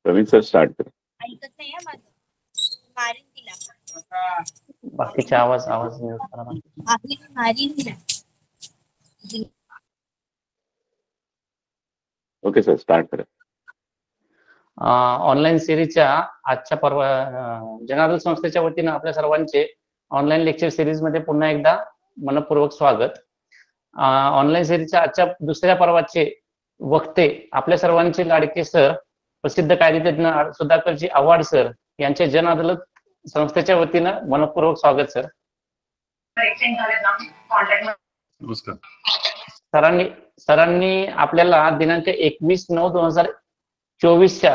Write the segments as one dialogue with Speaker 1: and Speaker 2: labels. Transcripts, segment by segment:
Speaker 1: Pravin sir start करा.
Speaker 2: ऐकत नाही आहे माझं. मारीन तिला.
Speaker 3: बाकीचे आवाज म्यूट करा.
Speaker 2: मारीन तिला.
Speaker 1: ओके सर, स्टार्ट करा.
Speaker 3: ऑनलाईन सिरीजच्या आजच्या जनार्दन संस्थेच्या वतीनं आपल्या सर्वांचे ऑनलाईन लेक्चर सिरीज मध्ये पुन्हा एकदा मनपूर्वक स्वागत. ऑनलाईन सिरीजच्या आजच्या दुसऱ्या पर्वाचे वक्ते आपल्या सर्वांचे लाडके सर, प्रसिद्ध कायदेतज्ञ सुधाकरजी आव्हाड सर यांचे जन अदालत संस्थेच्या वतीनं मनपूर्वक स्वागत सर.
Speaker 4: नमस्कार.
Speaker 3: सरांनी आपल्याला दिनांक 21/9/2024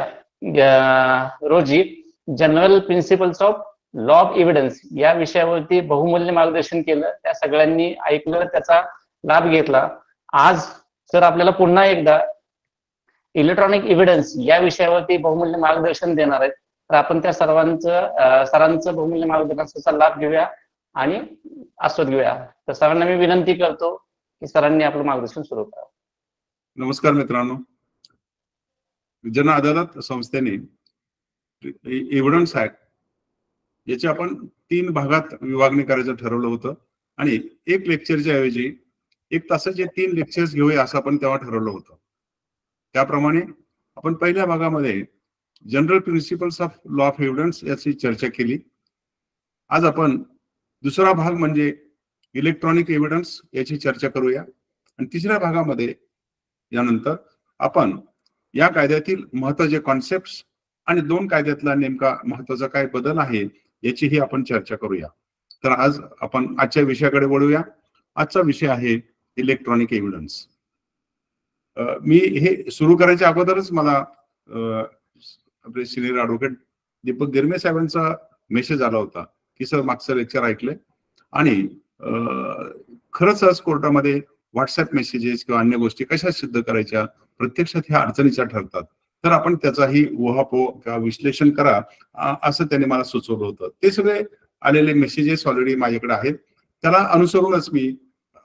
Speaker 3: रोजी general principles of law of evidence या विषयावरती बहुमूल्य मार्गदर्शन केलं. त्या सगळ्यांनी ऐकलं, त्याचा लाभ घेतला. आज सर आपल्याला पुन्हा एकदा इलेक्ट्रॉनिक एव्हिडन्स या विषयावरती बहुमूल्य मार्गदर्शन देणार आहेत. तर आपण त्या सरांचं बहुमूल्य मार्गदर्शनाचा लाभ घेऊया आणि आस्वाद घेऊया. तर सरांना मी विनंती करतो की सरांनी आपलं मार्गदर्शन सुरू करा.
Speaker 4: नमस्कार मित्रांनो. जन अदालत संस्थेने एव्हिडन्स ऍक्ट याची आपण 3 भागात विभागणी करायचं ठरवलं होतं आणि एक लेक्चरच्या ऐवजी 1 तासाचे 3 लेक्चर्स घेऊया असं आपण तेव्हा ठरवलं होतं. त्याप्रमाणे आपण पहिल्या भागामध्ये general principles of law of evidence याची चर्चा केली. आज आपण दुसरा भाग म्हणजे इलेक्ट्रॉनिक एव्हिडन्स याची चर्चा करूया आणि तिसऱ्या भागामध्ये यानंतर आपण या कायद्यातील महत्त्वाचे कॉन्सेप्ट्स आणि 2 कायद्यातला नेमका महत्त्वाचा काय बदल आहे याचीही आपण चर्चा करूया. तर आज आपण आजच्या विषयाकडे वळूया. आजचा विषय आहे इलेक्ट्रॉनिक एव्हिडन्स. मी हे सुरू करायच्या अगोदरच मला आपले सिनियर ॲडव्होकेट दीपक गिरमे साहेबांचा मेसेज आला होता की सर मागचं लेक्चर ऐकलंय आणि खरंच आज कोर्टामध्ये व्हॉट्सअप मेसेजेस किंवा अन्य गोष्टी कशा सिद्ध करायच्या प्रत्यक्षात ह्या अडचणीच्या ठरतात. तर आपण त्याचाही उहापोह किंवा विश्लेषण करा असं त्यांनी मला सुचवलं होतं. ते सगळे आलेले मेसेजेस ऑलरेडी माझ्याकडे आहेत. त्याला अनुसरूनच मी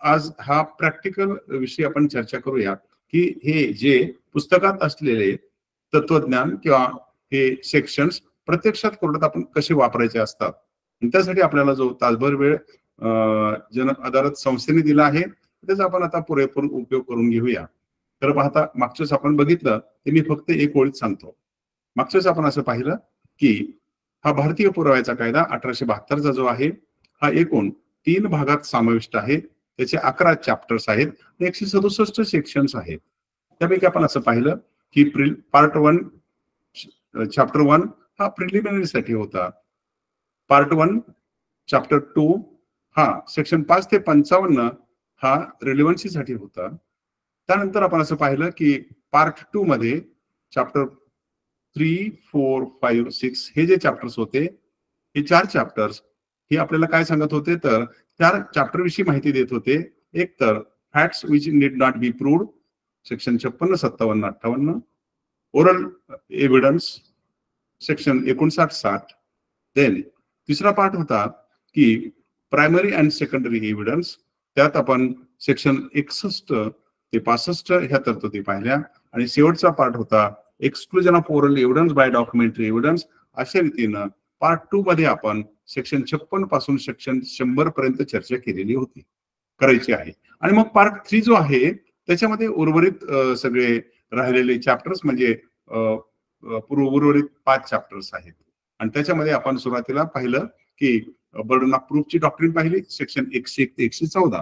Speaker 4: आज हा प्रॅक्टिकल विषय आपण चर्चा करूया की हे जे पुस्तकात असलेले तत्वज्ञान किंवा हे सेक्शन्स प्रत्यक्षात कोर्टात आपण कसे वापरायचे असतात. त्यासाठी आपल्याला जो तासभर वेळ जन अदालत संस्थेने दिला आहे त्याचा आपण आता पुरेपूर उपयोग करून घेऊया. तर पाहता मागच्याच आपण बघितलं ते मी फक्त एक ओळीत सांगतो. मागच्याच आपण असं पाहिलं की हा भारतीय पुराव्याचा कायदा 1872चा जो आहे हा एकूण 3 भागात समाविष्ट आहे. त्याचे 11 चॅप्टर्स आहेत, 167 सेक्शन्स आहेत. त्यापैकी आपण असं पाहिलं की पार्ट 1 चॅप्टर 1 हा प्रिलिमिनरी साठी होता. पार्ट 1 चॅप्टर 2 हा सेक्शन 5 ते 55 हा रिलेव्हन्सी साठी होता. त्यानंतर आपण असं पाहिलं की पार्ट 2 मध्ये चॅप्टर 3, 4, 5, 6 हे जे चॅप्टर्स होते हे 4 चॅप्टर्स हे आपल्याला काय सांगत होते तर 4 चॅप्टर विषयी माहिती देत होते. एक तर facts which need not be proved section 56, 57, 58, oral evidence section 59, 60. Then तिसरा पार्ट होता की प्रायमरी अँड सेकंडरी एव्हिडन्स. त्यात आपण सेक्शन 61 ते 65 ह्या तरतुदी पाहिल्या आणि शेवटचा पार्ट होता exclusion of oral evidence by documentary evidence. अशा रीतीनं पार्ट 2 मध्ये आपण सेक्शन 56 पासून सेक्शन 100 पर्यंत चर्चा केलेली होती, करायची आहे. आणि मग पार्ट 3 जो आहे त्याच्यामध्ये उर्वरित सगळे राहिलेले चॅप्टर्स म्हणजे उर्वरित 5 चॅप्टर्स आहेत. आणि त्याच्यामध्ये आपण सुरुवातीला पाहिलं की बर्डन ऑफ प्रूफची डॉक्ट्रिन पाहिली सेक्शन 101 ते 114.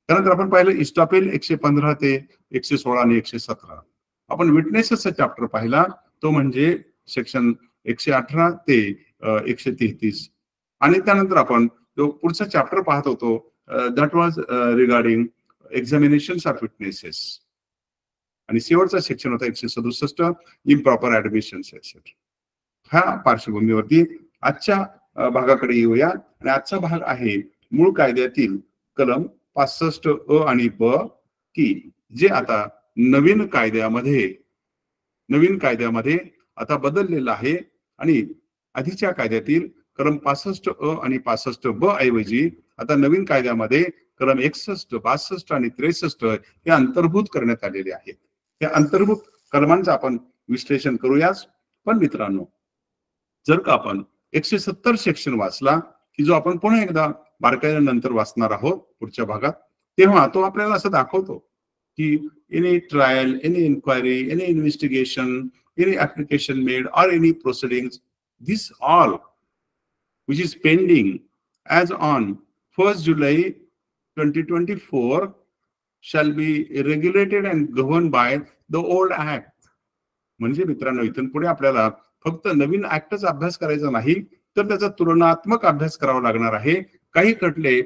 Speaker 4: त्यानंतर आपण पाहिलं इस्टॉपेल 115 ते 116 आणि 117. आपण विटनेसेसचा चॅप्टर पाहिला तो म्हणजे सेक्शन 118 ते 133. आणि त्यानंतर आपण जो पुढचा चॅप्टर पाहत होतो that was regarding examinations of witnesses. आणि शेवटचा सेक्शन होता 167 इम्प्रॉपर ऍडमिशन्स एक्सेट्रा. ह्या पार्श्वभूमीवरती आजच्या भागाकडे येऊया. आणि आजचा भाग आहे मूळ कायद्यातील कलम 65 आणि ब की जे आता नवीन कायद्यामध्ये आता बदललेलं आहे. आणि आधीच्या कायद्यातील कलम 65 आणि 65 ऐवजी आता नवीन कायद्यामध्ये कलम 61, 62 आणि 63 हे अंतर्भूत करण्यात आलेले आहेत. त्या अंतर्भूत कलमांचं आपण विश्लेषण करूयाच. पण मित्रांनो, जर का आपण 170 सेक्शन वाचला की जो आपण पुन्हा एकदा बारकाईने नंतर वाचणार आहोत पुढच्या भागात, तेव्हा तो आपल्याला असं दाखवतो की any trial, any inquiry, any investigation, any application made or any proceedings, this all which is pending as on 1st July 2024 shall be regulated and governed by the old act. म्हणजे मित्रांनो, इथून पुढे आपल्याला फक्त नवीन ऍक्टच अभ्यास करायचा नाही, तर त्याचा तुलनात्मक अभ्यास करावा लागणार आहे. काही खटले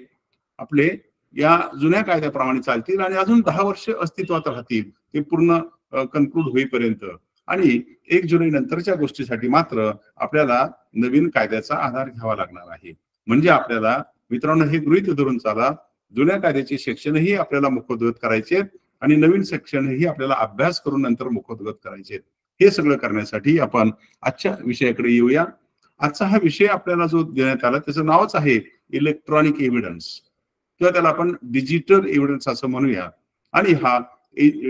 Speaker 4: आपले या जुन्या कायद्याप्रमाणे चालतील आणि अजून 10 वर्ष अस्तित्वात राहतील, ते पूर्ण कन्क्लूड होईपर्यंत. आणि 1 जुलै नंतरच्या गोष्टीसाठी मात्र आपल्याला नवीन कायद्याचा आधार घ्यावा लागणार आहे. म्हणजे आपल्याला मित्रांनो हे गृहीत धरून चाला, जुन्या कायद्याचे सेक्शनही आपल्याला मुखोद्गत करायचे आणि नवीन सेक्शनही आपल्याला अभ्यास करून नंतर मुखोद्गत करायचे. हे सगळं करण्यासाठी आपण आजच्या विषयाकडे येऊया. आजचा हा विषय आपल्याला जो देण्यात आला त्याचं नावच आहे इलेक्ट्रॉनिक एव्हिडन्स, किंवा त्याला आपण डिजिटल एव्हिडन्स असं म्हणूया. आणि हा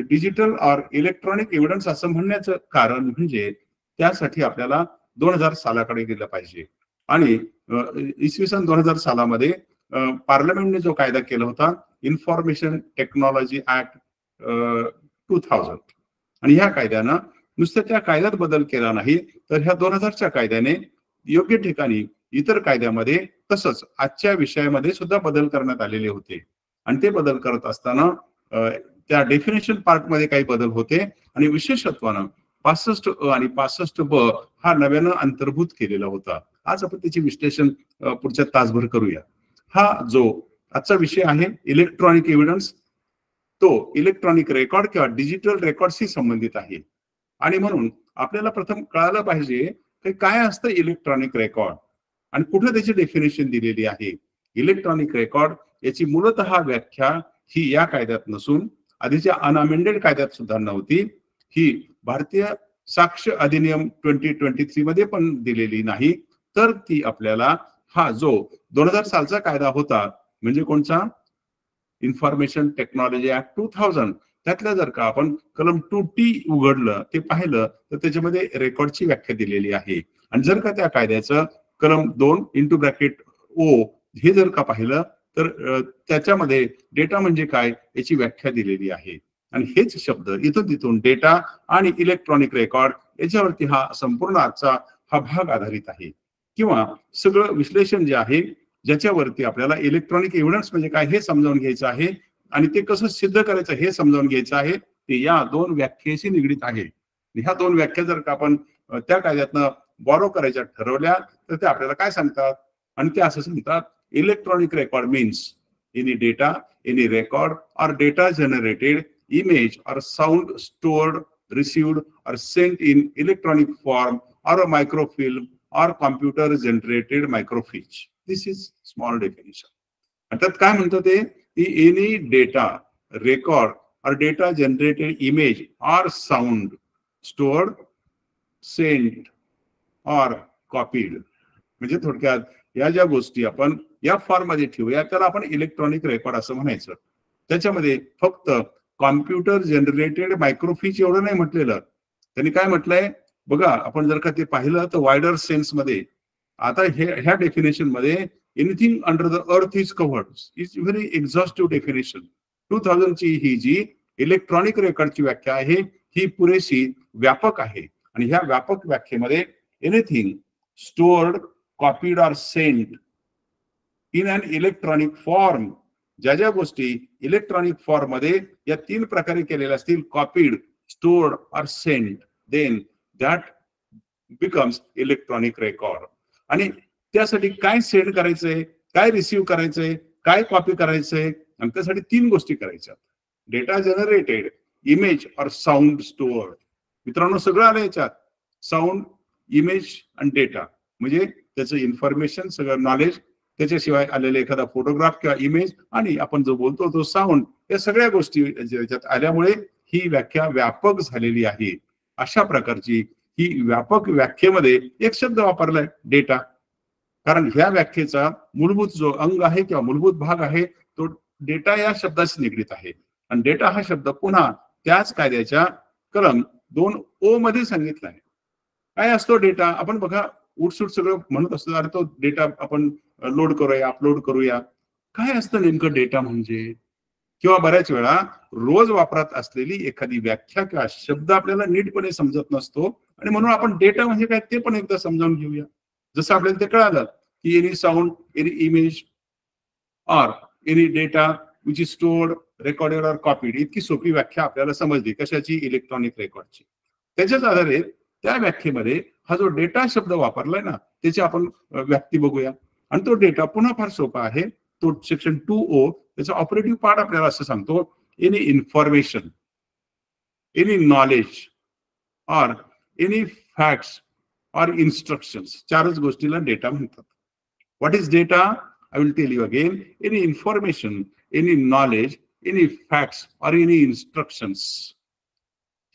Speaker 4: डिजिटल और इलेक्ट्रॉनिक एव्हिडन्स असं म्हणण्याचं कारण म्हणजे त्यासाठी आपल्याला 2000 सालाकडे गेलं पाहिजे. आणि इसवी सन 2000 सालामध्ये पार्लमेंटने जो कायदा केला होता, इन्फॉर्मेशन टेक्नॉलॉजी ऍक्ट 2000, आणि ह्या कायद्यानं नुसतं त्या कायद्यात बदल केला नाही, तर ह्या 2000च्या कायद्याने योग्य ठिकाणी इतर कायद्यामध्ये तसंच आजच्या विषयामध्ये सुद्धा बदल करण्यात आलेले होते. आणि ते बदल करत असताना त्या डेफिनेशन पार्ट मध्ये काही बदल होते आणि विशेषत्वानं 65 आणि 65 हा नव्यानं अंतर्भूत केलेला होता. आज आपण त्याचे विश्लेषण पुढच्या तासभर करूया. हा जो आजचा विषय आहे इलेक्ट्रॉनिक एव्हिडन्स, तो इलेक्ट्रॉनिक रेकॉर्ड किंवा डिजिटल रेकॉर्डशी संबंधित आहे. आणि म्हणून आपल्याला प्रथम कळालं पाहिजे की काय असतं इलेक्ट्रॉनिक रेकॉर्ड आणि कुठे त्याची डेफिनेशन दिलेली आहे. इलेक्ट्रॉनिक रेकॉर्ड याची मूलतः व्याख्या ही या कायद्यात नसून आधीच्या अनअमेंडेड कायद्यात सुद्धा नव्हती. ही भारतीय साक्ष अधिनियम 2023 मध्ये पण दिलेली नाही, तर ती आपल्याला हा जो 2000 सालचा कायदा होता, म्हणजे कोणचा, इन्फॉर्मेशन टेक्नॉलॉजी ऍक्ट 2000, त्यातल्या जर का आपण कलम 2T उघडलं, ते पाहिलं तर त्याच्यामध्ये रेकॉर्डची व्याख्या दिलेली आहे. आणि जर का त्या कायद्याचं कलम 2(O) हे जर का पाहिलं तर त्याच्यामध्ये डेटा म्हणजे काय याची व्याख्या दिलेली आहे. आणि हेच शब्द इथून तिथून डेटा आणि इलेक्ट्रॉनिक रेकॉर्ड याच्यावरती हा संपूर्ण आजचा हा भाग आधारित आहे. किंवा सगळं विश्लेषण जे आहे ज्याच्यावरती आपल्याला इलेक्ट्रॉनिक एव्हिडन्स म्हणजे काय हे समजावून घ्यायचं आहे आणि ते कसं सिद्ध करायचं हे समजावून घ्यायचं आहे, ते या 2 व्याख्येशी निगडीत आहे. ह्या 2 व्याख्या जर का आपण त्या कायद्यातनं बॉरो करायच्या ठरवल्या तर ते आपल्याला काय सांगतात, आणि ते असं सांगतात, electronic record means any data, any record or data generated, image or sound stored, received or sent in electronic form or a microfilm or computer generated microfiche. This is small definition. अर्थात काय म्हणतो ते, any data, record or data generated image or sound stored, sent or copied. म्हणजे थोडक्यात या ज्या गोष्टी आपण या फॉर्म मध्ये ठेवूया त्याला आपण इलेक्ट्रॉनिक रेकॉर्ड असं म्हणायचं. त्याच्यामध्ये फक्त कॉम्प्युटर जनरेटेड मायक्रोफिच एवढं नाही म्हटलेलं, त्यांनी काय म्हटलंय बघा, आपण जर का ते पाहिलं तर वायडर सेन्स मध्ये आता ह्या डेफिनेशन मध्ये anything under the earth is covered is very exhaustive definition. 2000 ची ही जी इलेक्ट्रॉनिक रेकॉर्डची व्याख्या आहे ही पुरेशी व्यापक आहे. आणि ह्या व्यापक व्याख्येमध्ये anything stored, copied or sent in an electronic form, ज्या ज्या गोष्टी इलेक्ट्रॉनिक फॉर्म मध्ये या 3 प्रकारे केलेल्या असतील, copied, stored or sent, then that becomes electronic record. आणि त्यासाठी काय सेंड करायचंय, काय रिसीव्ह करायचंय, काय कॉपी करायचंय, आणि त्यासाठी 3 गोष्टी करायच्या, डेटा जनरेटेड, इमेज और साऊंड स्टोअर्ड. मित्रांनो सगळं आलं याच्यात, साऊंड, इमेज आणि डेटा, म्हणजे त्याचं इन्फॉर्मेशन, सगळं नॉलेज, त्याच्याशिवाय आलेले एखादा फोटोग्राफ किंवा इमेज, आणि आपण जो बोलतो तो साऊंड, या सगळ्या गोष्टी याच्यात आल्यामुळे ही व्याख्या व्यापक झालेली आहे. अशा प्रकारची ही व्यापक व्याख्येमध्ये एक शब्द वापरलाय, डेटा. कारण ह्या व्याख्येचा मूलभूत जो अंग आहे किंवा मूलभूत भाग आहे तो डेटा या शब्दाशी निगडीत आहे. आणि डेटा हा शब्द पुन्हा त्याच कायद्याच्या कलम 2O मध्ये सांगितला आहे. काय असतो डेटा? आपण बघा उठसूट सगळं म्हणत असतो, अरे तो डेटा आपण लोड करूया, अपलोड करूया. काय असतं नेमकं डेटा म्हणजे? किंवा बऱ्याच वेळा रोज वापरात असलेली एखादी व्याख्या किंवा शब्द आपल्याला नीटपणे समजत नसतो आणि म्हणून आपण डेटा म्हणजे काय ते पण एकदा समजावून घेऊया. जसं आपल्याला ते कळालं की एनी साऊंड, एनी इमेज और any data which is stored, recorded और कॉपीड. इतकी सोपी व्याख्या आपल्याला समजली. कशाची? इलेक्ट्रॉनिक रेकॉर्डची. त्याच्याच आधारे त्या व्याख्येमध्ये हा जो डेटा शब्द वापरलाय ना त्याची आपण व्याप्ती बघूया. आणि तो डेटा पुन्हा फार सोपा आहे. तो सेक्शन 2O त्याचा ऑपरेटिव्ह पार्ट आपल्याला असं सांगतो, any information, any knowledge or any facts or instructions. चारच गोष्टीला डेटा म्हणतात. What is data? I will tell you again. Any information, any knowledge, any facts or any instructions.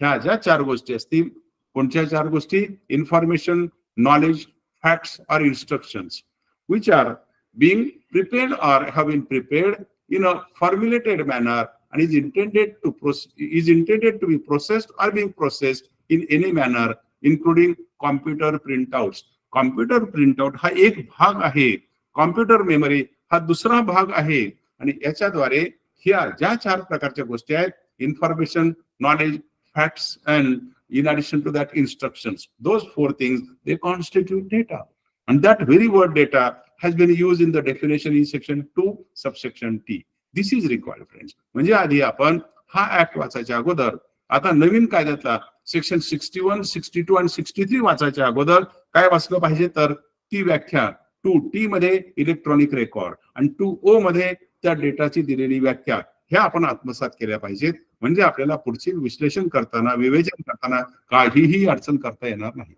Speaker 4: ह्या ज्या चार गोष्टी असतील, कोणत्या चार गोष्टी? Information, knowledge, facts or instructions which are being prepared or have been prepared in a formulated manner and is intended to be processed or being processed in any manner including computer printouts. Computer printout हा एक भाग आहे, computer memory हा दुसरा भाग आहे. आणि याच्याद्वारे ह्या ज्या चार प्रकारच्या गोष्टी आहेत, information, knowledge, facts and in addition to that instructions, those four things they constitute data. And that very word data has been used in the definition in section 2 subsection T. This is required friends. म्हणजे आधी आपण हा act वाचायच्या अगोदर, आता नवीन कायद्यातला section 61, 62 आणि 63 वाचायच्या अगोदर काय वाचलं पाहिजे? तर ती व्याख्या 2T मध्ये इलेक्ट्रॉनिक रेकॉर्ड आणि 2O मध्ये त्या डेटाची दिलेली व्याख्या ह्या आपण आत्मसात केल्या पाहिजेत. म्हणजे आपल्याला पुढचे विश्लेषण करताना, विवेचन करताना काहीही अडचण करता येणार नाही.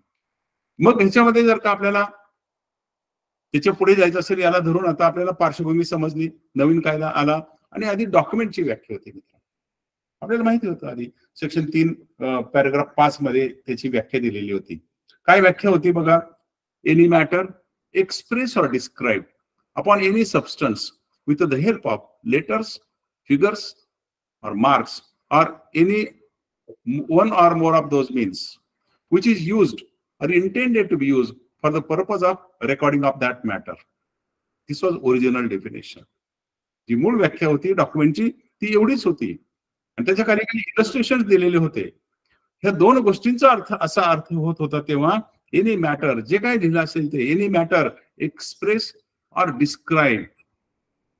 Speaker 4: मग ह्याच्यामध्ये जर का आपल्याला त्याच्या पुढे जायचं असेल, याला धरून आता आपल्याला पार्श्वभूमी समजली, नवीन कायदा आला आणि आधी डॉक्युमेंटची व्याख्या होती. आपल्याला माहिती होतं आधी सेक्शन 3 पॅराग्राफ 5 मध्ये त्याची व्याख्या दिलेली होती. काय व्याख्या होती बघा? एनी मॅटर एक्सप्रेस और describe upon any substance with the help of letters, figures or marks or any one or more of those means which is used or intended to be used for the purpose of recording of that matter. This was original definition. जी मूळ व्याख्या होती डॉक्युमेंटची ती एवढीच होती आणि त्याच्या खाली काही इलस्ट्रेशन दिलेले होते. ह्या दोन गोष्टींचा अर्थ असा अर्थ होत होता तेव्हा एनी मॅटर, जे काय लिहिलं असेल ते एनी मॅटर एक्सप्रेस और डिस्क्राइब,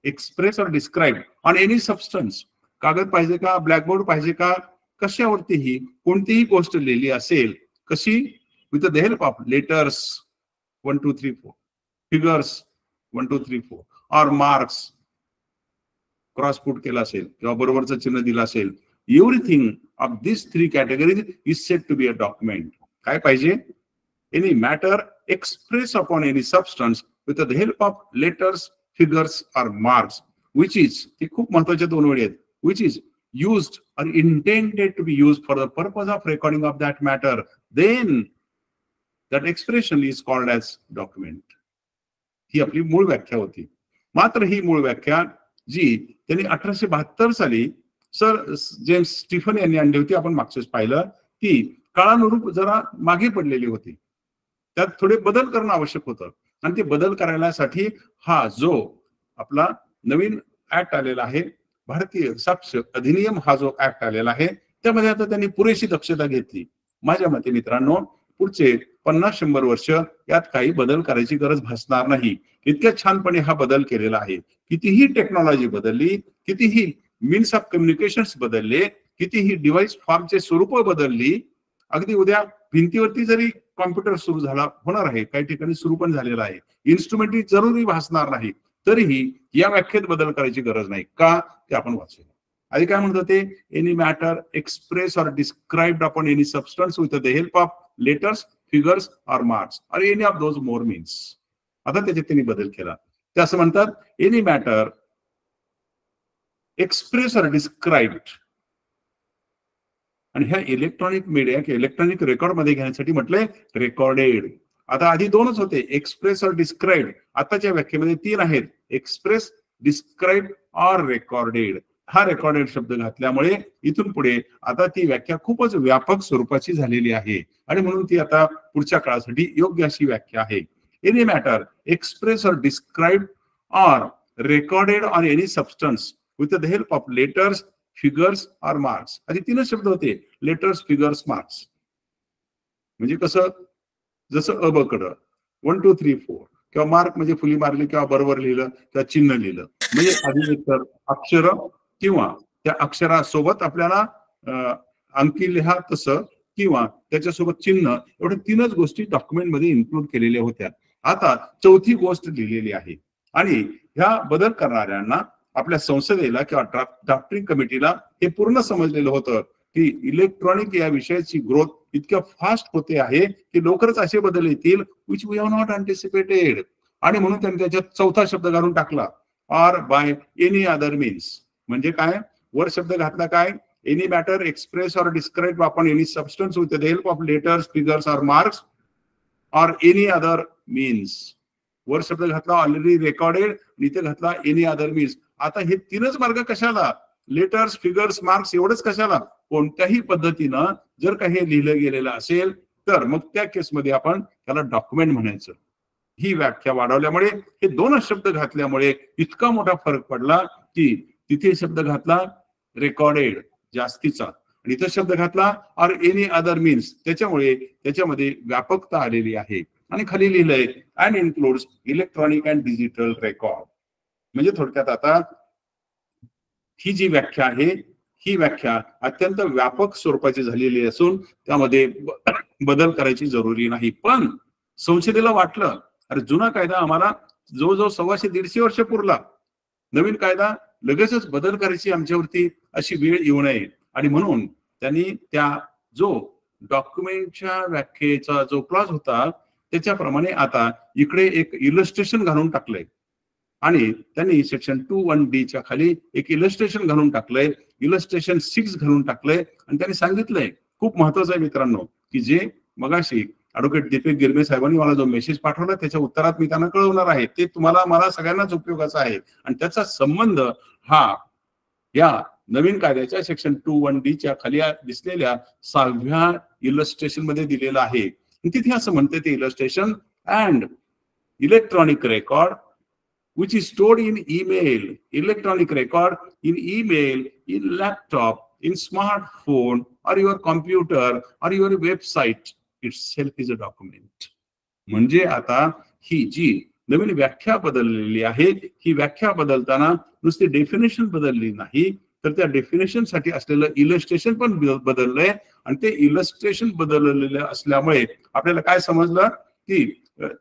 Speaker 4: एक्सप्रेस और डिस्क्राइब ऑन एनी सबस्टन्स. कागद पाहिजे का, ब्लॅकबोर्ड पाहिजे का, कशावरतीही कोणतीही गोष्ट लिहिली असेल, कशी? With the help of letters 1 2 3 4, figures 1 2 3 4 और मार्क्स, क्रॉस पुट केला असेल किंवा बरोबरचं चिन्ह दिलं असेल. Everything of this 3 categories is set to be a document. काय पाहिजे? Any matter express upon any substance with the help of letters, figures or marks which is, ते खूप महत्वाच्या दोन वेळी आहेत, which is used or intended to be used for the purpose of recording of that matter, then that expression is called as document. ही आपली मूळ व्याख्या होती. मात्र ही मूळ व्याख्या जी त्यांनी 1872 साली सर जेम्स स्टीफन यांनी आणली होती, आपण मागच्याच पाहिलं, ती काळानुरूप जरा मागे पडलेली होती. त्यात थोडे बदल करणं आवश्यक होतं आणि ते बदल करण्यासाठी हा जो आपला नवीन ऍक्ट आलेला आहे, भारतीय साक्ष अधिनियम हा जो ऍक्ट आलेला आहे, त्यामध्ये आता त्यांनी पुरेशी दक्षता घेतली. माझ्या मते मित्रांनो, पुढचे 50-100 वर्ष यात काही बदल करायची गरज भासणार नाही. इतक्या छानपणे हा बदल केलेला आहे. कितीही टेक्नॉलॉजी बदलली, कितीही मीन्स ऑफ कम्युनिकेशन्स बदलले, कितीही डिव्हाइस फॉर्मचे स्वरूप बदलली, अगदी उद्या भिंतीवरती जरी कॉम्प्युटर सुरू झाला होणार आहे, काही ठिकाणी सुरू पण झालेला आहे, इन्स्ट्रुमेंट जरुरी भासणार नाही, तरीही या व्याख्येत बदल करायची गरज नाही. का? ते आपण वाचूया. आधी काय म्हणतो ते? एनी मॅटर एक्सप्रेस और described upon any substance with the help of letters, figures or marks or any of those more means. आता त्याच्यात त्यांनी बदल केला. ते असं म्हणतात, एनी मॅटर एक्सप्रेस और डिस्क्राइब्ड. आणि ह्या इलेक्ट्रॉनिक मीडिया किंवा इलेक्ट्रॉनिक रेकॉर्ड मध्ये घेण्यासाठी म्हटलंय रेकॉर्डेड. आता आधी दोनच होते, एक्सप्रेस और डिस्क्राइब्ड. आताच्या व्याख्येमध्ये 3 आहेत, एक्सप्रेस, डिस्क्राइब और रेकॉर्डेड. हा रेकॉर्डेड शब्द घातल्यामुळे इथून पुढे आता ती व्याख्या खूपच व्यापक स्वरूपाची झालेली आहे आणि म्हणून ती आता पुढच्या काळासाठी योग्य अशी व्याख्या आहे. एनी मॅटर एक्सप्रेस और describe or recorded on any substance with the help of letters, figures or marks. आधी तीनच शब्द होते, लेटर्स, फिगर्स, मार्क्स. म्हणजे कसं, जसं अ ब क ड 1 2 3 4 किंवा मार्क म्हणजे फुली मारली किंवा बरोबर लिहिलं किंवा चिन्ह लिहिलं. म्हणजे आधी एकतर अक्षर किंवा त्या अक्षरासोबत आपल्याला अंकी लिहा तसं किंवा त्याच्यासोबत चिन्ह, एवढ्या तीनच गोष्टी डॉक्युमेंटमध्ये इन्क्लूड केलेल्या होत्या. आता चौथी गोष्ट लिहिलेली आहे आणि ह्या बदल करणाऱ्यांना आपल्या संसदेला किंवा ड्राफ्टिंग कमिटीला हे पूर्ण समजलेलं होतं की इलेक्ट्रॉनिक या विषयाची ग्रोथ इतक्या फास्ट होते आहे की लवकरच असे बदल येतील विच वी हॅव नॉट अँटिसिपेटेड. आणि म्हणून त्यांनी त्याच्यात चौथा शब्द घालून टाकला, or by any other means. म्हणजे काय, वर शब्द घातला काय, एनी मॅटर एक्सप्रेस और describe upon any substance with the help of letters, figures or marks or any other means. वर शब्द घातला ऑलरेडी रेकॉर्डेड, इथे घातला एनी अदर मीन्स. आता हे तीनच मार्ग कशाला, लेटर्स, फिगर्स, मार्क्स एवढंच कशाला, कोणत्याही पद्धतीनं जर काही लिहिलं गेलेलं असेल तर मग त्या केसमध्ये आपण त्याला डॉक्युमेंट म्हणायचं. ही व्याख्या वाढवल्यामुळे हे दोनच शब्द घातल्यामुळे इतका मोठा फरक पडला की तिथे शब्द घातला रेकॉर्डेड जास्तीचा आणि इथे शब्द घातला ऑर एनी अदर मीन्स, त्याच्यामुळे त्याच्यामध्ये व्यापकता आलेली आहे. आणि खाली लिहिलंय and includes electronic and digital record. म्हणजे थोडक्यात आता ही जी व्याख्या आहे ही व्याख्या अत्यंत व्यापक स्वरूपाची झालेली असून त्यामध्ये बदल करायची जरुरी नाही. पण संसदेला वाटलं अरे जुना कायदा आम्हाला जवळजवळ 125-150 वर्ष पुरला, नवीन कायदा लगेचच बदल करायची आमच्यावरती अशी वेळ येऊ नये आणि म्हणून त्यांनी त्या जो डॉक्युमेंटच्या व्याख्येचा जो क्लॉज होता त्याच्याप्रमाणे आता इकडे एक इलस्ट्रेशन घालून टाकलंय आणि त्यांनी सेक्शन 2(1)D च्या खाली एक इलस्ट्रेशन घालून टाकलंय, इलस्ट्रेशन 6 घालून टाकलंय आणि त्यांनी सांगितलंय खूप महत्वाचं आहे मित्रांनो की जे मगाशी ॲडव्होकेट दीपक गिरमे साहेबांनी मला जो मेसेज पाठवला त्याच्या उत्तरात मी त्यांना कळवणार आहे, ते तुम्हाला मला सगळ्यांनाच उपयोगाचा आहे आणि त्याचा संबंध हा या नवीन कायद्याच्या सेक्शन 2(1)D च्या खाली दिसलेल्या 6व्या इलस्ट्रेशन मध्ये दिलेलं आहे. तिथे असं म्हणते ते illustration and electronic record which is stored in email, electronic record in email, in laptop, in smartphone or your computer or your website itself is a document. म्हणजे आता ही जी नवीन व्याख्या बदललेली आहे ही व्याख्या बदलताना नुसती डेफिनेशन बदलली नाही तर त्या डेफिनेशन साठी असलेलं इलस्ट्रेशन पण बदललंय आणि ते इलस्ट्रेशन बदललेलं असल्यामुळे आपल्याला काय समजलं की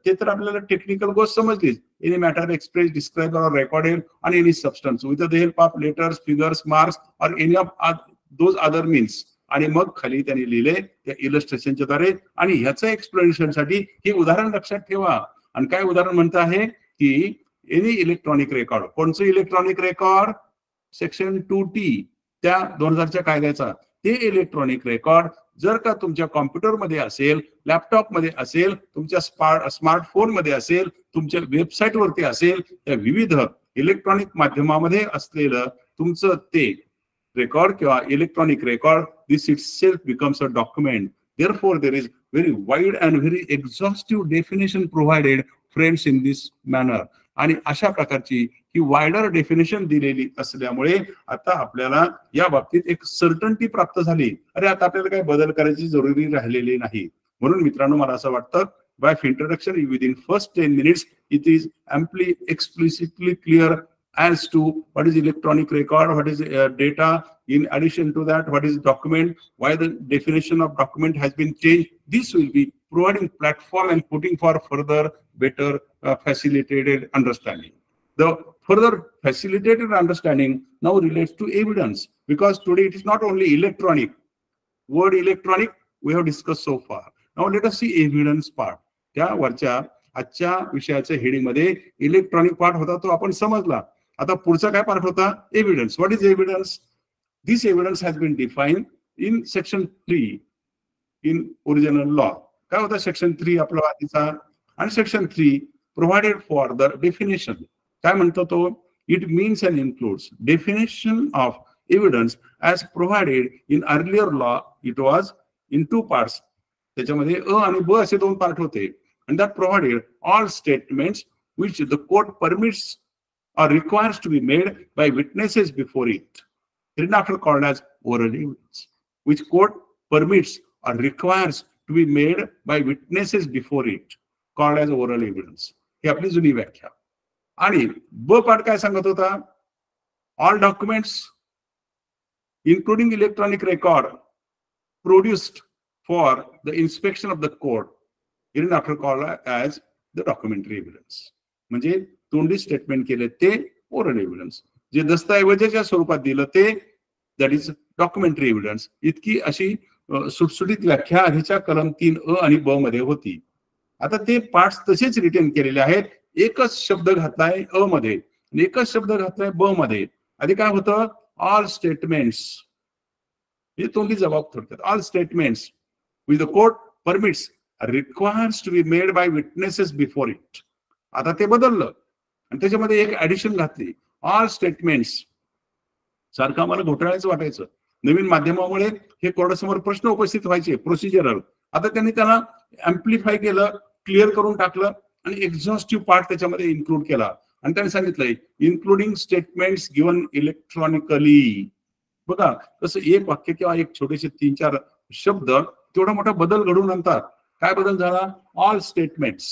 Speaker 4: ते तर आपल्याला टेक्निकल गोष्ट समजलीच, any matter express, describe or recorded on any substance with the help of letters, figures, marks or any of those other means. आणि मग खाली त्यांनी लिहिले त्या इलस्ट्रेशनच्या द्वारे आणि ह्याचं एक्सप्लेनेशन साठी हे उदाहरण लक्षात ठेवा. आणि काय उदाहरण म्हणत आहे की एनी इलेक्ट्रॉनिक रेकॉर्ड, कोणचं इलेक्ट्रॉनिक रेकॉर्ड, सेक्शन 2T त्या 2000च्या कायद्याचा, ते इलेक्ट्रॉनिक रेकॉर्ड जर का तुमच्या कॉम्प्युटरमध्ये असेल, लॅपटॉपमध्ये असेल, तुमच्या स्मार्टफोन मध्ये असेल, तुमच्या वेबसाईट वरती असेल, त्या विविध इलेक्ट्रॉनिक माध्यमामध्ये असलेलं तुमचं ते रेकॉर्ड किंवा electronic record, this itself becomes a document. Therefore, there is very wide and very exhaustive definition provided, friends, in this manner. आणि अशा प्रकारची ही वायडर डेफिनेशन दिलेली असल्यामुळे आता आपल्याला या बाबतीत एक सर्टन्टी प्राप्त झाली. अरे आता आपल्याला काही बदल करायची जरुरी राहिलेली नाही. म्हणून मित्रांनो मला असं वाटतं by introduction within first 10 minutes it is amply explicitly clear as to what is electronic record, what is data. In addition to that, what is document, why the definition of document has been changed. This will be providing platform and putting for further better facilitated understanding. The further facilitated understanding now relates to evidence, because today it is not only electronic. Word electronic we have discussed so far. Now let us see evidence part. त्या वरच्या आजच्या विषयाच्या heading मध्ये electronic part होता तो आपण समजला. आता पुढचा काय पार्ट होता, evidence. What is evidence? This evidence has been defined in section 3 in original law. काय होता section 3 आपला आधीचा, आणि section 3 provided for the definition. काय म्हणतो तो It means and includes definition of evidence as provided in earlier law. It was in two parts. त्याच्यामध्ये अ आणि ब असे दोन पार्ट होते. And that provided all statements which the court permits or requires to be made by witnesses before it, hereinafter called as oral evidence, which court permits or requires to be made by witnesses before it, called as oral evidence. ही आपली जुनी व्याख्या. आणि ब part काय सांगत होता? All documents including electronic record produced for the inspection of the court, hereinafter called as the documentary evidence. म्हणजे तोंडी स्टेटमेंट केले ते ओरल एव्हिडन्स. जे दस्तऐवजाच्या स्वरूपात दिलं ते दॅट इज डॉक्युमेंटरी एव्हिडन्स. इतकी अशी सुटसुटीत व्याख्या आधीच्या कलम 3 आणि ब मध्ये होती. आता ते पार्ट्स तसेच रिटेन केलेले आहेत. एकच शब्द घातलाय अ मध्ये आणि एकच शब्द घातलाय ब मध्ये. आधी काय होतं? All statements. हे तोंडी जबाब थोडक्यात. All statements which the court permits requires to be made by witnesses before it. आता ते बदललं आणि त्याच्यामध्ये एक ऍडिशन घातली. All statements. सारखं आम्हाला घोटाळ्याचं वाटायचं. नवीन माध्यमामुळे हे कोर्टासमोर प्रश्न उपस्थित व्हायचे प्रोसिजरल. आता त्यांनी त्याला अँप्लिफाय केलं, क्लिअर करून टाकलं आणि एक्झॉस्टिव्ह पार्ट त्याच्यामध्ये इन्क्लूड केला. आणि त्यांनी सांगितलंय इन्क्लुडिंग स्टेटमेंट्स गिव्हन इलेक्ट्रॉनिकली. बघा कसं एक वाक्य किंवा एक छोटेसे 3-4 शब्द तेवढा मोठा बदल घडवून आणतात. काय बदल झाला? All statements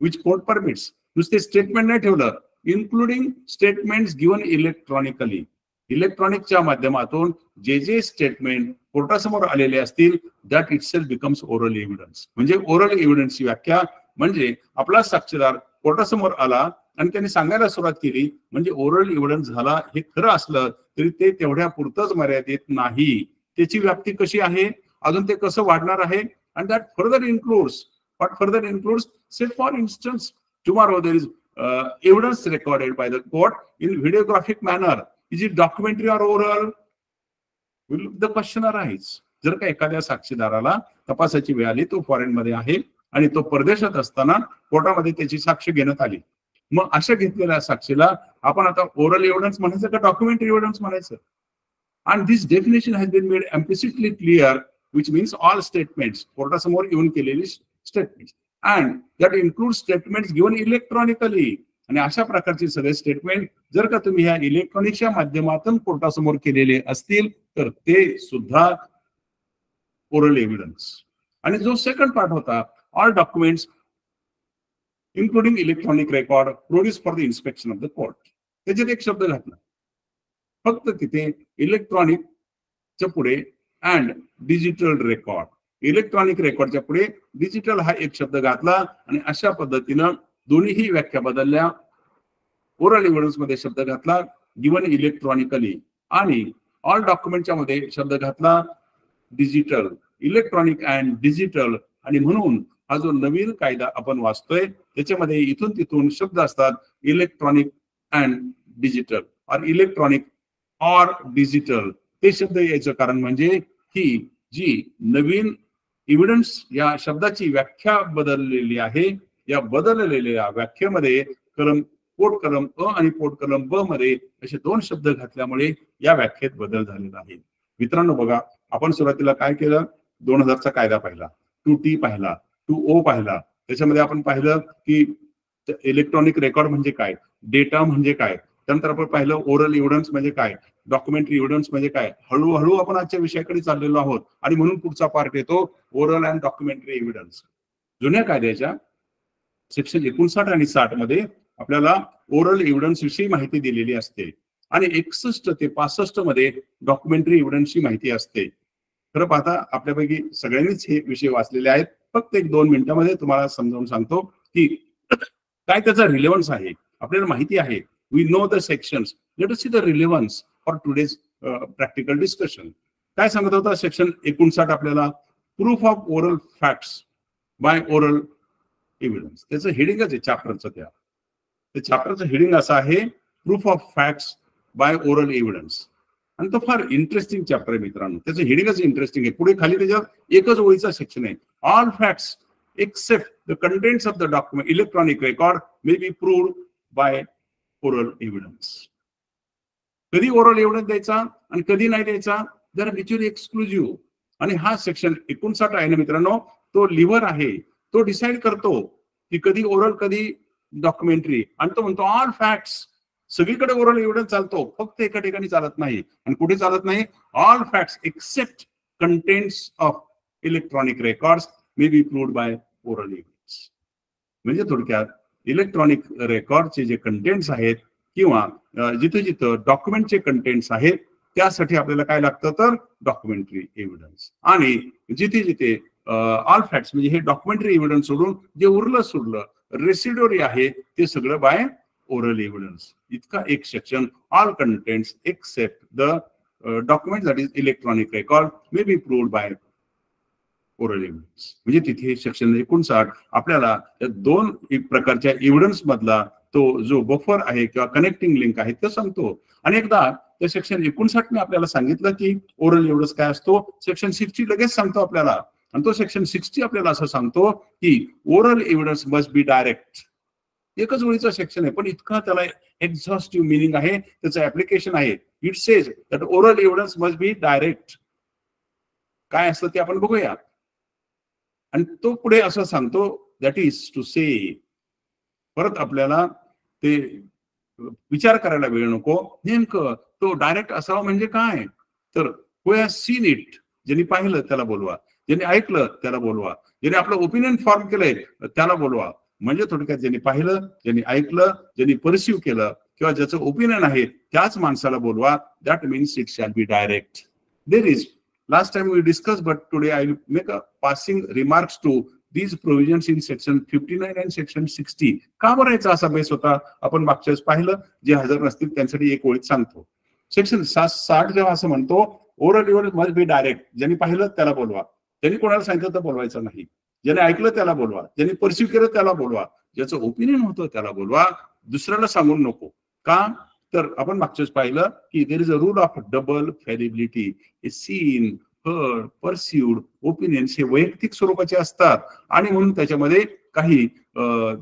Speaker 4: which court permits. नुसते स्टेटमेंट नाही ठेवलं, इन्क्लुडिंग स्टेटमेंट्स गिव्हन इलेक्ट्रॉनिकली. इलेक्ट्रॉनिकच्या माध्यमातून जे जे स्टेटमेंट कोर्टासमोर आलेले असतील that itself becomes oral evidence. म्हणजे ओरल एव्हिडन्सची व्याख्या म्हणजे आपला साक्षीदार कोर्टासमोर आला आणि त्यांनी सांगायला सुरुवात केली म्हणजे ओरल एव्हिडन्स झाला. हे खरं असलं तरी ते तेवढ्या पुरतच मर्यादित नाही. त्याची व्याप्ती कशी आहे, अजून ते कसं वाढणार आहे. and that further includes what further includes, say for instance tomorrow there is evidence recorded by the court in videographic manner. Is it documentary or oral? Will the question arise? जर का एखाद्या साक्षीदाराला तपासाची वेळ आली, तो फॉरेन मध्ये आहे आणि तो परदेशात असताना कोर्टामध्ये त्याची साक्ष घेण्यात आली, मग अशा घेतलेल्या साक्षीला आपण आता ओरल एव्हिडन्स म्हणायचं का डॉक्युमेंटरी एव्हिडन्स म्हणायचं? And this definition has been made implicitly clear, which means all statements, कोर्टासमोर येऊन केलेली statements, and that includes statements given electronically. आणि अशा प्रकारचे सगळे स्टेटमेंट जर का तुम्ही ह्या इलेक्ट्रॉनिकच्या माध्यमातून कोर्टासमोर केलेले असतील तर ते सुद्धा ओरल एव्हिडन्स. आणि जो सेकंड पार्ट होता all documents including electronic record produce for the inspection of the court. त्याच्यात एक शब्द घातला फक्त तिथे इलेक्ट्रॉनिकच्या पुढे अँड डिजिटल रेकॉर्ड. इलेक्ट्रॉनिक रेकॉर्डच्या पुढे डिजिटल हा एक शब्द घातला आणि अशा पद्धतीनं दोन्हीही व्याख्या बदलल्या. ओरल एव्हिडन्स मध्ये शब्द घातला गिव्हन इलेक्ट्रॉनिकली आणि ऑल डॉक्युमेंटच्या मध्ये शब्द घातला डिजिटल. Electronic and digital. आणि म्हणून हा जो नवीन कायदा आपण वाचतोय त्याच्यामध्ये इथून तिथून शब्द असतात इलेक्ट्रॉनिक अँड डिजिटल और इलेक्ट्रॉनिक और डिजिटल. ते शब्द यायचं कारण म्हणजे ही जी नवीन एव्हिडन्स या शब्दाची व्याख्या बदललेली आहे, या बदललेल्या व्याख्येमध्ये पोट कलम अ आणि पोट कलम ब मध्ये असे दोन शब्द घातल्यामुळे या व्याख्येत बदल झालेला आहे. मित्रांनो बघा, आपण सुरुवातीला काय केलं, 2000चा कायदा पाहिला, 2T पाहिला, 2O पाहिला. त्याच्यामध्ये आपण पाहिलं की इलेक्ट्रॉनिक रेकॉर्ड म्हणजे काय, डेटा म्हणजे काय. त्यानंतर आपण पाहिलं ओरल एव्हिडन्स म्हणजे काय, डॉक्युमेंटरी एव्हिडन्स म्हणजे काय. हळूहळू आपण आजच्या विषयाकडे चाललेलो आहोत आणि म्हणून पुढचा पार्ट येतो ओरल अँड डॉक्युमेंटरी एव्हिडन्स. जुन्या कायद्याच्या सेक्शन 59 आणि 60 मध्ये आपल्याला ओरल एव्हिडन्स विषयी माहिती दिलेली असते आणि 61 ते 65 मध्ये डॉक्युमेंटरी एव्हिडन्सची माहिती असते. खरं पाहता आपल्यापैकी सगळ्यांनीच हे विषय वाचलेले आहेत. फक्त 1-2 मिनिटांमध्ये तुम्हाला समजावून सांगतो की काय त्याचा रिलेव्हन्स आहे. आपल्याला माहिती आहे, we know the sections, let us see the relevance for today's practical discussion. काय सांगत होता सेक्शन 59 आपल्याला, proof of oral facts by oral evidence. त्याचं हेडिंगच आहे चॅप्टरचं. त्या चॅप्टरचं हेडिंग असं आहे proof of facts by oral evidence. आणि तो फार इंटरेस्टिंग चॅप्टर आहे मित्रांनो. त्याचं हेडिंगच इंटरेस्टिंग आहे. पुढे खाली त्याच्यात एकच ओळीचा सेक्शन आहे, all facts except the contents of the document electronic record may be proved by oral evidence. कधी ओरल एव्हिडन्स द्यायचा आणि कधी नाही द्यायचा, जरा म्युच्युअली एक्सक्लुझिव्ह. आणि हा सेक्शन 59 आहे ना मित्रांनो, तो लिव्हर आहे, तो डिसाइड करतो की कधी ओरल कधी डॉक्युमेंटरी. आणि तो म्हणतो ऑल फॅक्ट्स, सगळीकडे ओरल एव्हिडन्स चालतो, फक्त एका ठिकाणी चालत नाही. आणि कुठे चालत नाही, all facts except contents of electronic records may be proved by oral evidence. म्हणजे थोडक्यात इलेक्ट्रॉनिक रेकॉर्डचे जे कंटेंट्स आहेत किंवा जिथे जिथं डॉक्युमेंटचे कंटेंट्स आहेत त्यासाठी आपल्याला काय लागतं तर डॉक्युमेंटरी एव्हिडन्स. आणि जिथे जिथे ऑल फॅक्ट्स म्हणजे हे डॉक्युमेंटरी एव्हिडन्स सोडून जे उरलं सुरलं रेसिड्युअरी आहे ते सगळं बाय ओरल एव्हिडन्स. इतका एक section, all contents except the document that is electronic record may be proved by oral evidence. म्हणजे तिथे सेक्शन 59 आपल्याला दोन प्रकारच्या एव्हिडन्स मधला तो जो बफर आहे किंवा कनेक्टिंग लिंक आहे ते सांगतो. आणि एकदा त्या सेक्शन 59 आपल्याला सांगितलं की ओरल एव्हिडन्स काय असतो, सेक्शन 60 लगेच सांगतो आपल्याला. आणि तो सेक्शन 60 आपल्याला असं सांगतो की oral evidence must be direct. एकच ओळीचा सेक्शन आहे पण इतका त्याला एक्झॉस्टिव्ह मिनिंग आहे, त्याचं ऍप्लिकेशन आहे. It says that oral evidence must be direct. काय असतं ते आपण बघूया. आणि तो पुढे असं सांगतो दॅट इज टू से, परत आपल्याला ते विचार करायला वेळ नको, नेमकं तो डायरेक्ट असावा म्हणजे काय तर हू हॅज सीन इट, ज्यांनी पाहिलं त्याला बोलवा, ज्यांनी ऐकलं त्याला बोलवा, ज्यांनी आपलं ओपिनियन फॉर्म केलंय त्याला बोलवा. म्हणजे थोडक्यात ज्यांनी पाहिलं, ज्यांनी ऐकलं, ज्यांनी परसिव्ह केलं किंवा ज्याचं ओपिनियन आहे त्याच माणसाला बोलवा. That means it shall B direct. There is last time we discussed but today I will make a passing remarks to these provisions in section 59 and section 60. का बरायचा असा बेस होता आपण मागच्या वेळेस पाहिलं, जे हजर नसतील त्यांसाठी एक ओळीत सांगतो. सेक्शन 60 जेव्हा असं म्हणतो oral evidence must be direct, ज्यांनी पाहिलं त्याला बोलवा, ज्यांनी कोणाला सांगितलं तर बोलवायचं नाही, ज्यांनी ऐकलं त्याला बोलवा, ज्यांनी परसिव्ह केलं त्याला बोलवा, ज्याचं ओपिनियन होतं त्याला बोलवा, दुसऱ्याला सांगून नको. का तर आपण मागच्याच पाहिलं की there is a rule of double fallibility. Seen, heard, perceived opinions हे वैयक्तिक स्वरूपाचे असतात आणि म्हणून त्याच्यामध्ये काही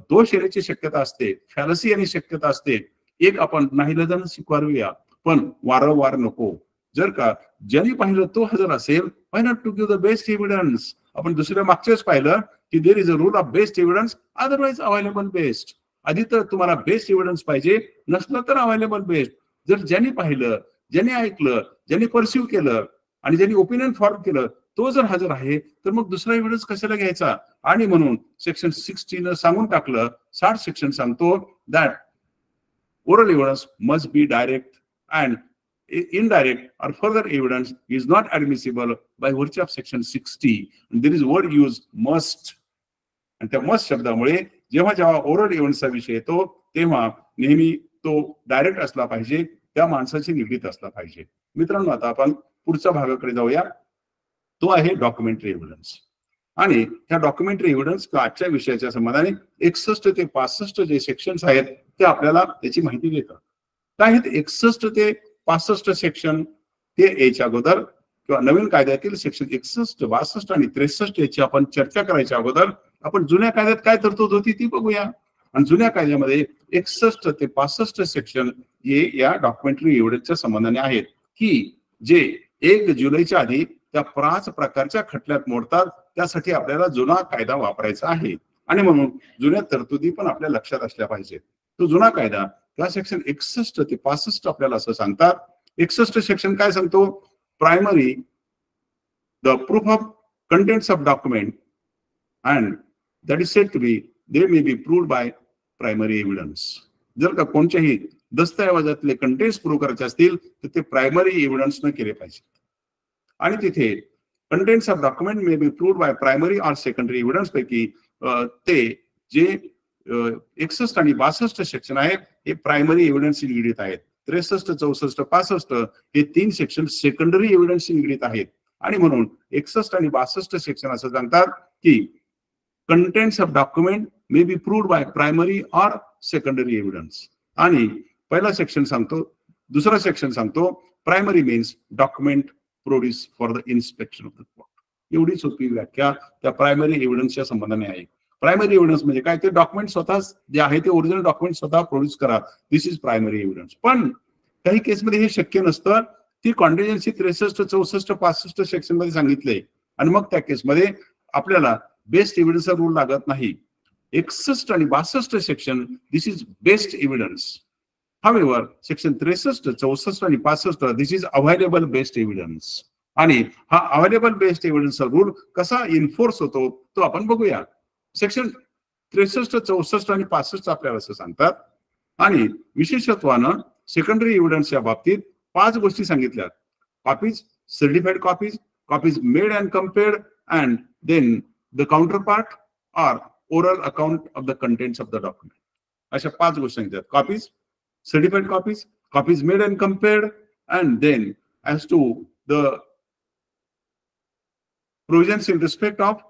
Speaker 4: दोष येण्याची शक्यता असते, फॅलसी येण्याची शक्यता असते. एक आपण नाईलाजानं स्वीकारूया पण वारंवार नको. जर का ज्यांनी पाहिलं तो हजर असेल, why not to give the best evidence. आपण दुसऱ्या मागच्याच पाहिलं की there is a rule of best evidence, otherwise available best. आधी तर तुम्हाला बेस्ट एव्हिडन्स पाहिजे, नसलं तर अवेलेबल बेस्ट. जर ज्यांनी पाहिलं, ज्यांनी ऐकलं, ज्यांनी परसिव्ह केलं आणि ज्यांनी ओपिनियन फॉर्म केलं तो जर हजर आहे तर मग दुसरा एव्हिडन्स कशाला घ्यायचा. आणि म्हणून सेक्शन 60 सांगून टाकलं, 60 सेक्शन सांगतो that oral evidence must be direct and indirect or further evidence is not admissible by virtue of section 60. And there is word used must. आणि त्या मस्ट शब्दामुळे जेव्हा जेव्हा ओरल एव्हिडन्सचा विषय येतो तेव्हा नेहमी तो डायरेक्ट असला पाहिजे, त्या माणसाशी निगडीत असला पाहिजे. मित्रांनो आता आपण पुढच्या भागाकडे जाऊया. तो आहे डॉक्युमेंटरी एव्हिडन्स. आणि त्या डॉक्युमेंटरी एव्हिडन्स आजच्या विषयाच्या संबंधाने 61 ते 65 जे सेक्शन्स आहेत ते आपल्याला त्याची माहिती देतात. काय आहेत 61 ते 65 सेक्शन? ते याच्या अगोदर किंवा नवीन कायद्यातील सेक्शन 61, 62 आणि 63 याची आपण चर्चा करायच्या अगोदर आपण जुन्या कायद्यात काय तरतूद होती ती बघूया. आणि जुन्या कायद्यामध्ये 61 ते 65 सेक्शन हे या डॉक्युमेंटरी एव्हिडन्सच्या संबंधाने आहेत की जे 1 जुलैच्या आधी त्या 5 प्रकारच्या खटल्यात मोडतात. त्यासाठी आपल्याला जुना कायदा वापरायचा आहे आणि म्हणून जुन्या तरतुदी पण आपल्या लक्षात असल्या पाहिजेत. तो जुना कायदा त्या सेक्शन 61 ते 65 आपल्याला असं सांगतात. 61 सेक्शन काय सांगतो? Primary the proof of contents of document and that is said to be they may be proved by primary evidence. जर का कोणत्याही दस्तऐवजातले कंटेंट्स प्रूव्ह करायचे असतील तर ते प्रायमरी एव्हिडन्स न केले पाहिजे. आणि तिथे contents of document may be proved by primary or secondary evidence पैकी ते जे 61 आणि 62 सेक्शन आहेत हे प्रायमरी एव्हिडन्स निगडीत आहेत. 63, 64, 65 हे 3 सेक्शन सेकंडरी एव्हिडन्स निगडीत आहेत. आणि म्हणून 61 आणि 62 सेक्शन असं सांगतात की contents of document may be proved by primary or secondary evidence. आणि पहिला सेक्शन सांगतो, दुसरा सेक्शन सांगतो primary means document produce for the inspection of the court. एवढी सोपी व्याख्या त्या प्रायमरी एव्हिडन्सच्या संबंधाने आहे. प्रायमरी एव्हिडन्स म्हणजे काय, ते डॉक्युमेंट स्वतः जे आहे ते ओरिजिनल डॉक्युमेंट स्वतः प्रोड्यूस करा, दिस इज प्रायमरी एव्हिडन्स. पण काही केसमध्ये हे शक्य नसतं. ती कॉन्टिजेन्सी 63, 64, 65 सेक्शन मध्ये सांगितले आणि मग त्या केसमध्ये आपल्याला बेस्ट एव्हिडन्सचा रूल लागत नाही. 61 आणि 62 section this is best evidence. However, section 63, 64 आणि 65 दिस इज अवेलेबल बेस्ट एव्हिडन्स. आणि हा अवेलेबल बेस्ट एव्हिडन्सचा रूल कसा इन्फोर्स होतो तो आपण बघूया. सेक्शन 63, 64 आणि 65 आपल्याला असं सांगतात आणि विशेषत्वानं सेकंडरी एव्हिडन्सच्या बाबतीत 5 गोष्टी सांगितल्यात. Copies, certified copies, copies made and compared and then the counterpart or oral account of the contents of the document. अशा 5 गोष्टी सांगितल्यात. कॉपीज, certified copies, copies made and compared, and then as to the provisions in respect of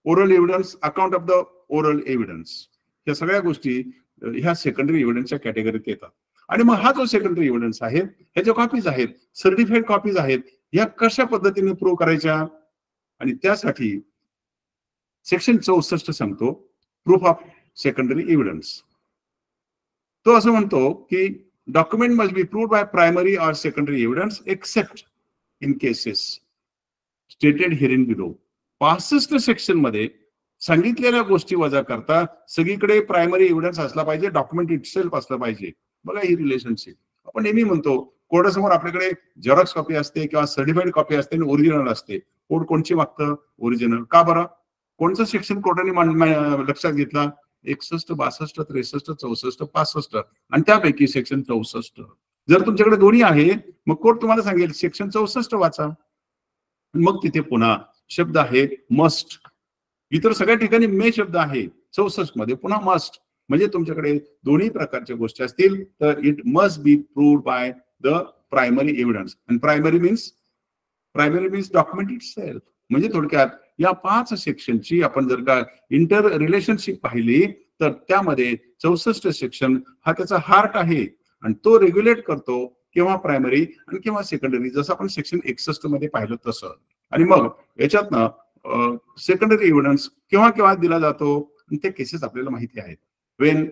Speaker 4: oral evidence, account of the oral evidence. या सगळ्या गोष्टी ह्या secondary एव्हिडन्सच्या कॅटेगरीत येतात. आणि मग हा जो सेकंडरी एव्हिडन्स आहे, ह्या ज्या कॉपीज आहेत, सर्टिफाईड कॉपीज आहेत, या कशा पद्धतीने प्रूव्ह करायच्या, आणि त्यासाठी सेक्शन 64 सांगतो प्रूफ ऑफ सेकंडरी एव्हिडन्स. तो असं म्हणतो की document must be proved by primary or secondary evidence accept in cases stated here in below. 65 section मध्ये सांगितलेल्या गोष्टी वजा करता सगळीकडे प्रायमरी एव्हिडन्स असला पाहिजे, डॉक्युमेंट इटसेल्फ असलं पाहिजे. बघा ही रिलेशनशिप. आपण नेहमी म्हणतो कोर्टासमोर आपल्याकडे झेरॉक्स कॉपी असते किंवा सर्टिफाईड कॉपी असते आणि ओरिजिनल असते. कोर्ट कोणची मागतं? ओरिजिनल. का बरं? कोणचं सेक्शन कोर्टाने लक्षात घेतला? 61, 62, 63, 64, 65 आणि त्यापैकी सेक्शन 64. जर तुमच्याकडे दोन्ही आहे मग कोर्ट तुम्हाला सांगेल सेक्शन 64 वाचा. मग तिथे पुन्हा शब्द आहे मस्ट. इतर सगळ्या ठिकाणी मे शब्द आहे, 64 मध्ये पुन्हा मस्ट. म्हणजे तुमच्याकडे दोन्ही प्रकारच्या गोष्टी असतील तर it must be proved by the primary evidence. आणि प्रायमरी मीन्स डॉक्युमेंट इटसेल्फ. म्हणजे थोडक्यात या 5 सेक्शनची आपण जर का इंटर रिलेशनशिप पाहिली तर त्यामध्ये 64 सेक्शन हा त्याचा हार्ट आहे आणि तो रेग्युलेट करतो केव्हा प्रायमरी आणि केव्हा सेकंडरी, जसं आपण सेक्शन 61 मध्ये पाहिलं तसं. आणि मग याच्यातनं सेकंडरी एव्हिडन्स केव्हा केव्हा दिला जातो आणि ते केसेस आपल्याला माहिती आहेत. When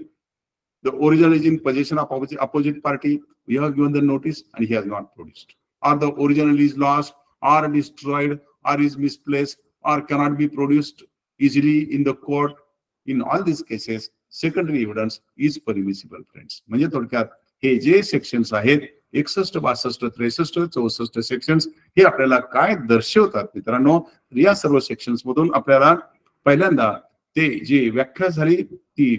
Speaker 4: the original is in possession of opposite party, we have given the notice and he has not produced, or the original is lost or destroyed or is misplaced or cannot be produced easily in the court. In all these cases secondary evidence is permissible friends. म्हणजे थोडक्यात हे जे sections आहेत 61, 62, 63, 64 sections हे आपल्याला काय दर्शवतात मित्रांनो? या सर्व सेक्शन्स मधून आपल्याला पहिल्यांदा ते जी व्याख्या झाली ती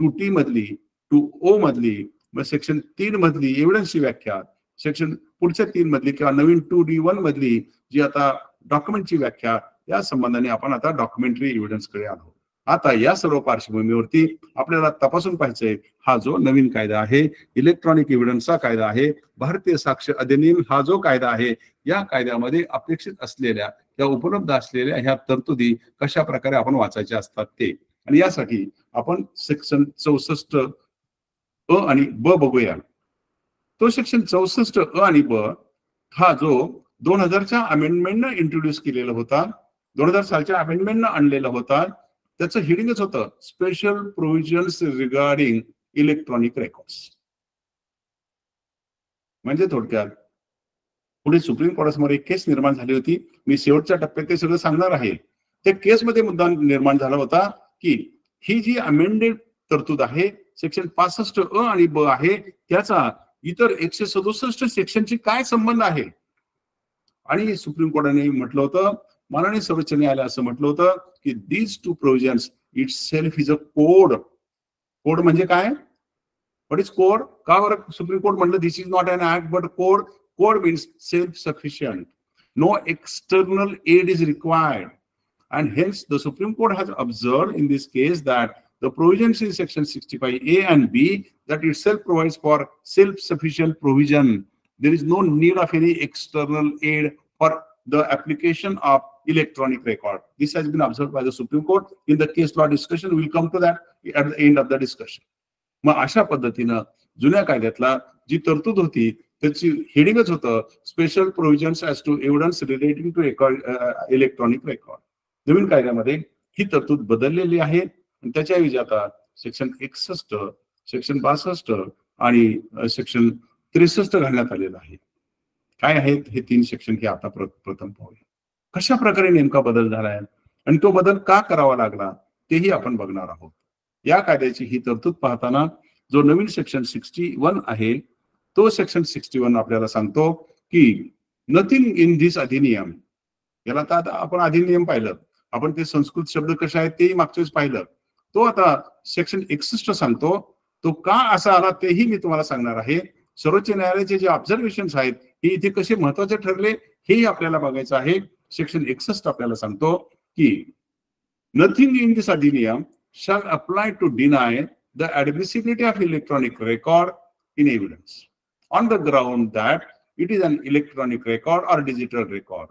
Speaker 4: 2T मधली, 2O मधली, मग सेक्शन 3 मधली एव्हिडन्सची व्याख्या, सेक्शन पुढच्या 3 मधली किंवा नवीन 2D1 मधली जी आता डॉक्युमेंटची व्याख्या, या संबंधाने आपण आता डॉक्युमेंटरी एव्हिडन्स कडे आलो. आता या सर्व पार्श्वभूमीवरती आपल्याला तपासून पाहिजे हा जो नवीन कायदा आहे, इलेक्ट्रॉनिक एव्हिडन्सचा कायदा आहे, भारतीय साक्ष अधिनियम हा जो कायदा आहे, या कायद्यामध्ये अपेक्षित असलेल्या या उपलब्ध असलेल्या ह्या तरतुदी कशा प्रकारे आपण वाचायच्या असतात ते. आणि यासाठी आपण सेक्शन 64 अ आणि ब बघूया. तो सेक्शन 64 अ आणि ब हा जो 2000च्या अमेंडमेंटनं इंट्रोड्यूस केलेला होता, 2000 सालच्या अमेंडमेंटनं आणलेला होता, त्याचं हेडिंगच होतं special provisions regarding electronic records. म्हणजे थोडक्यात पुढे सुप्रीम कोर्टासमोर एक केस निर्माण झाली होती. मी शेवटच्या टप्प्यात ते सगळं सांगणार आहे. त्या केसमध्ये मुद्दा निर्माण झाला होता की ही जी अमेंडेड तरतूद आहे सेक्शन 65 अ आणि ब आहे त्याचा इतर 167 सेक्शनची काय संबंध आहे. आणि सुप्रीम कोर्टाने म्हटलं होतं, माननीय सर्वोच्च न्यायालय असं म्हटलं होतं की these two provisions itself is a code. Code म्हणजे काय? What is code? का बरं सुप्रीम कोर्ट म्हटलं this is not an act but code? Code means self sufficient, no external aid is required, and hence the Supreme Court has observed in this case that the provisions in section 65A and B that itself provides for self-sufficient provision. There is no need of any external aid for the application of electronic record. This has been observed by the Supreme Court in the case law discussion. We will come to that at the end of the discussion. मग अशा पद्धतीनं जुन्या कायद्यातला जी तरतूद होती त्याची हेडिंगच होतं special provisions as to evidence relating to electronic record. नवीन कायद्यामध्ये ही तरतूद बदललेली आहे आणि त्याच्याऐवजी आता सेक्शन 61, सेक्शन 62 आणि सेक्शन 63 घालण्यात आलेलं आहे. काय आहेत हे 3 सेक्शन हे आता प्रथम पाहूया. कशा प्रकारे नेमका बदल झालाय आणि तो बदल का करावा लागला तेही आपण बघणार आहोत. या कायद्याची ही तरतूद पाहताना जो नवीन सेक्शन 61 आहे तो सेक्शन 61 आपल्याला सांगतो की नथिंग इन दिस अधिनियम, याला आता आपण अधिनियम पाहिलं, आपण ते संस्कृत शब्द कसे आहेत तेही मागच्या वेळेस पाहिलं. तो आता सेक्शन 61 सांगतो. तो का असा आला तेही मी तुम्हाला सांगणार आहे. सर्वोच्च न्यायालयाचे जे ऑब्झर्वेशन्स आहेत हे इथे कसे महत्वाचे ठरले हेही आपल्याला बघायचं आहे. सेक्शन 61 आपल्याला सांगतो की नथिंग इन दिस अधिनियम shall apply to deny the admissibility of electronic record in evidence on the ground that it is an electronic record or digital record.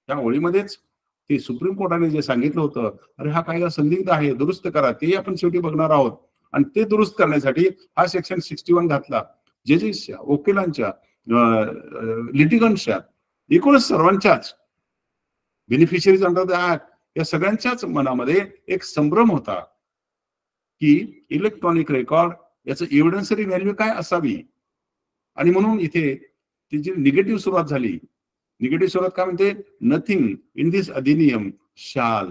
Speaker 4: त्या ओळीमध्येच ते सुप्रीम कोर्टाने जे सांगितलं होतं, अरे हा कायदा संदिग्ध आहे, दुरुस्त करा, ते आपण शेवटी बघणार आहोत. आणि ते दुरुस्त करण्यासाठी हा सेक्शन 61 घातला. जजेसच्या, वकिलांच्या, लिटिगंट्सच्या, एकूणच सर्वांच्याच बेनिफिशरीज अंडर द ऍक्ट या सगळ्यांच्याच मनामध्ये एक संभ्रम होता की इलेक्ट्रॉनिक रेकॉर्ड याचं एव्हिडन्सरी व्हॅल्यू काय असावी. आणि म्हणून इथे तिची निगेटिव्ह सुरुवात झाली. निगेटिव्ह सुरुवात काय म्हणते, नथिंग इन दिस अधिनियम शाल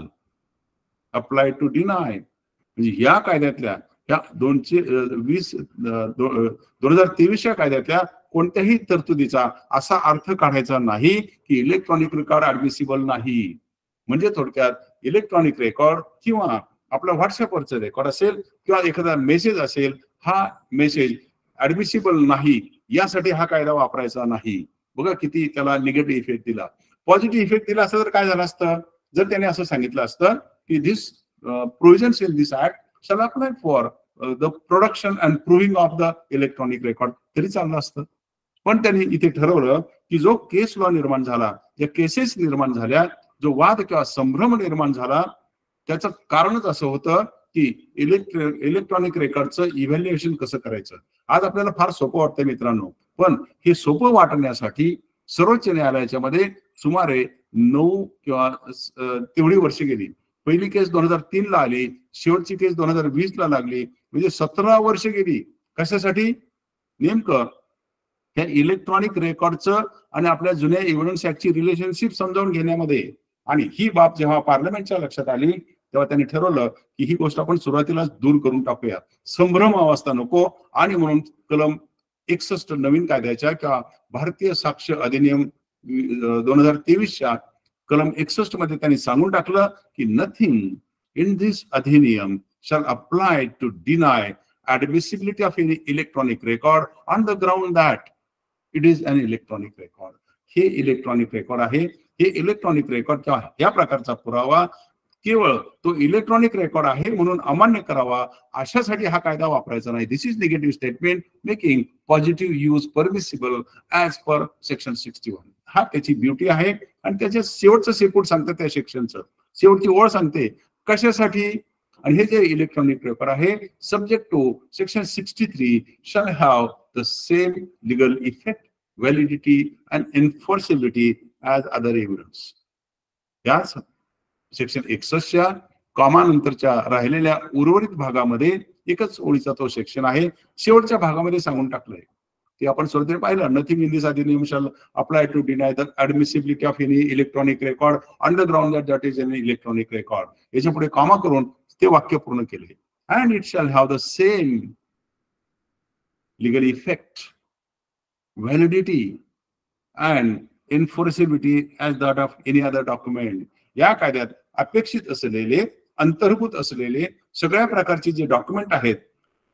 Speaker 4: अप्लाय टू डिनाय. म्हणजे या कायद्यातल्या या 2023 कायद्यातल्या कोणत्याही तरतुदीचा असा अर्थ काढायचा नाही की इलेक्ट्रॉनिक रेकॉर्ड ऍडमिसिबल नाही. म्हणजे थोडक्यात इलेक्ट्रॉनिक रेकॉर्ड किंवा आपला व्हॉट्सअपवरचं रेकॉर्ड असेल किंवा एखादा मेसेज असेल, हा मेसेज ऍडमिसिबल नाही यासाठी हा कायदा वापरायचा नाही. बघा किती त्याला निगेटिव्ह इफेक्ट दिला. पॉझिटिव्ह इफेक्ट दिला असं तर काय झालं असतं, जर त्याने असं सांगितलं असतं की this provisions in this act shall apply for the production and proving of the electronic record, तरी चाललं असतं. पण त्यांनी इथे ठरवलं की जो केस लॉ निर्माण झाला, ज्या केसेस निर्माण झाल्या, जो वाद किंवा संभ्रम निर्माण झाला, त्याचं कारणच असं होतं की इलेक्ट्रॉनिक रेकॉर्डचं इव्हॅल्युएशन कसं करायचं. आज आपल्याला फार सोपं वाटतंय मित्रांनो, पण हे सोपं वाटण्यासाठी सर्वोच्च न्यायालयाच्या मध्ये सुमारे 9 किंवा तेवढी वर्ष गेली. पहिली केस 2003 ला आली, शेवटची केस 2020 ला लागली, म्हणजे 17 वर्ष गेली. कशासाठी, नेमकं त्या इलेक्ट्रॉनिक रेकॉर्डचं आणि आपल्या जुन्या एव्हिडन्स ऍक्टची रिलेशनशिप समजावून घेण्यामध्ये. आणि ही बाब जेव्हा पार्लमेंटच्या लक्षात आली तेव्हा त्यांनी ठरवलं की ही गोष्ट आपण सुरुवातीलाच दूर करून टाकूया, संभ्रम अवस्था नको. आणि म्हणून कलम 61 नवीन कायद्याच्या किंवा भारतीय साक्ष अधिनियम 2023च्या कलम 61 मध्ये त्यांनी सांगून टाकलं की नथिंग इन दिस अधिनियम shall apply to deny admissibility of any electronic record on the ground that it is an electronic record. हे इलेक्ट्रॉनिक रेकॉर्ड आहे. हे इलेक्ट्रॉनिक रेकॉर्ड किंवा या प्रकारचा पुरावा केवळ तो इलेक्ट्रॉनिक रेकॉर्ड आहे म्हणून अमान्य करावा अशासाठी हा कायदा वापरायचा नाही. This is negative statement making positive use permissible as per section 61. हा त्याची ब्युटी आहे. आणि त्याच्या शेवटचं शेपूट सांगतं त्या सेक्शनचं, शेवटची ओळ सांगते कशासाठी. आणि हे जे इलेक्ट्रॉनिक रेकॉर्ड आहे subject to section 63 shall have the same legal effect, validity and enforceability as other evidence. या सेक्शन 61च्या कॉमानंतरच्या राहिलेल्या उर्वरित भागामध्ये एकच ओळीचा तो सेक्शन आहे. शेवटच्या भागामध्ये सांगून टाकलंय ते आपण सुरुवातीला पाहिलं, नथिंग इन दिस अधिनियम shall apply to deny the admissibility of any electronic record on the ground that that is an electronic record. याच्या पुढे कॉमा करून ते वाक्य पूर्ण केले. and it shall have the same legal effect, validity and enforceability as that of any other document. या कायद्यात अपेक्षित असलेले, अंतर्भूत असलेले सगळ्या प्रकारचे जे डॉक्युमेंट आहेत,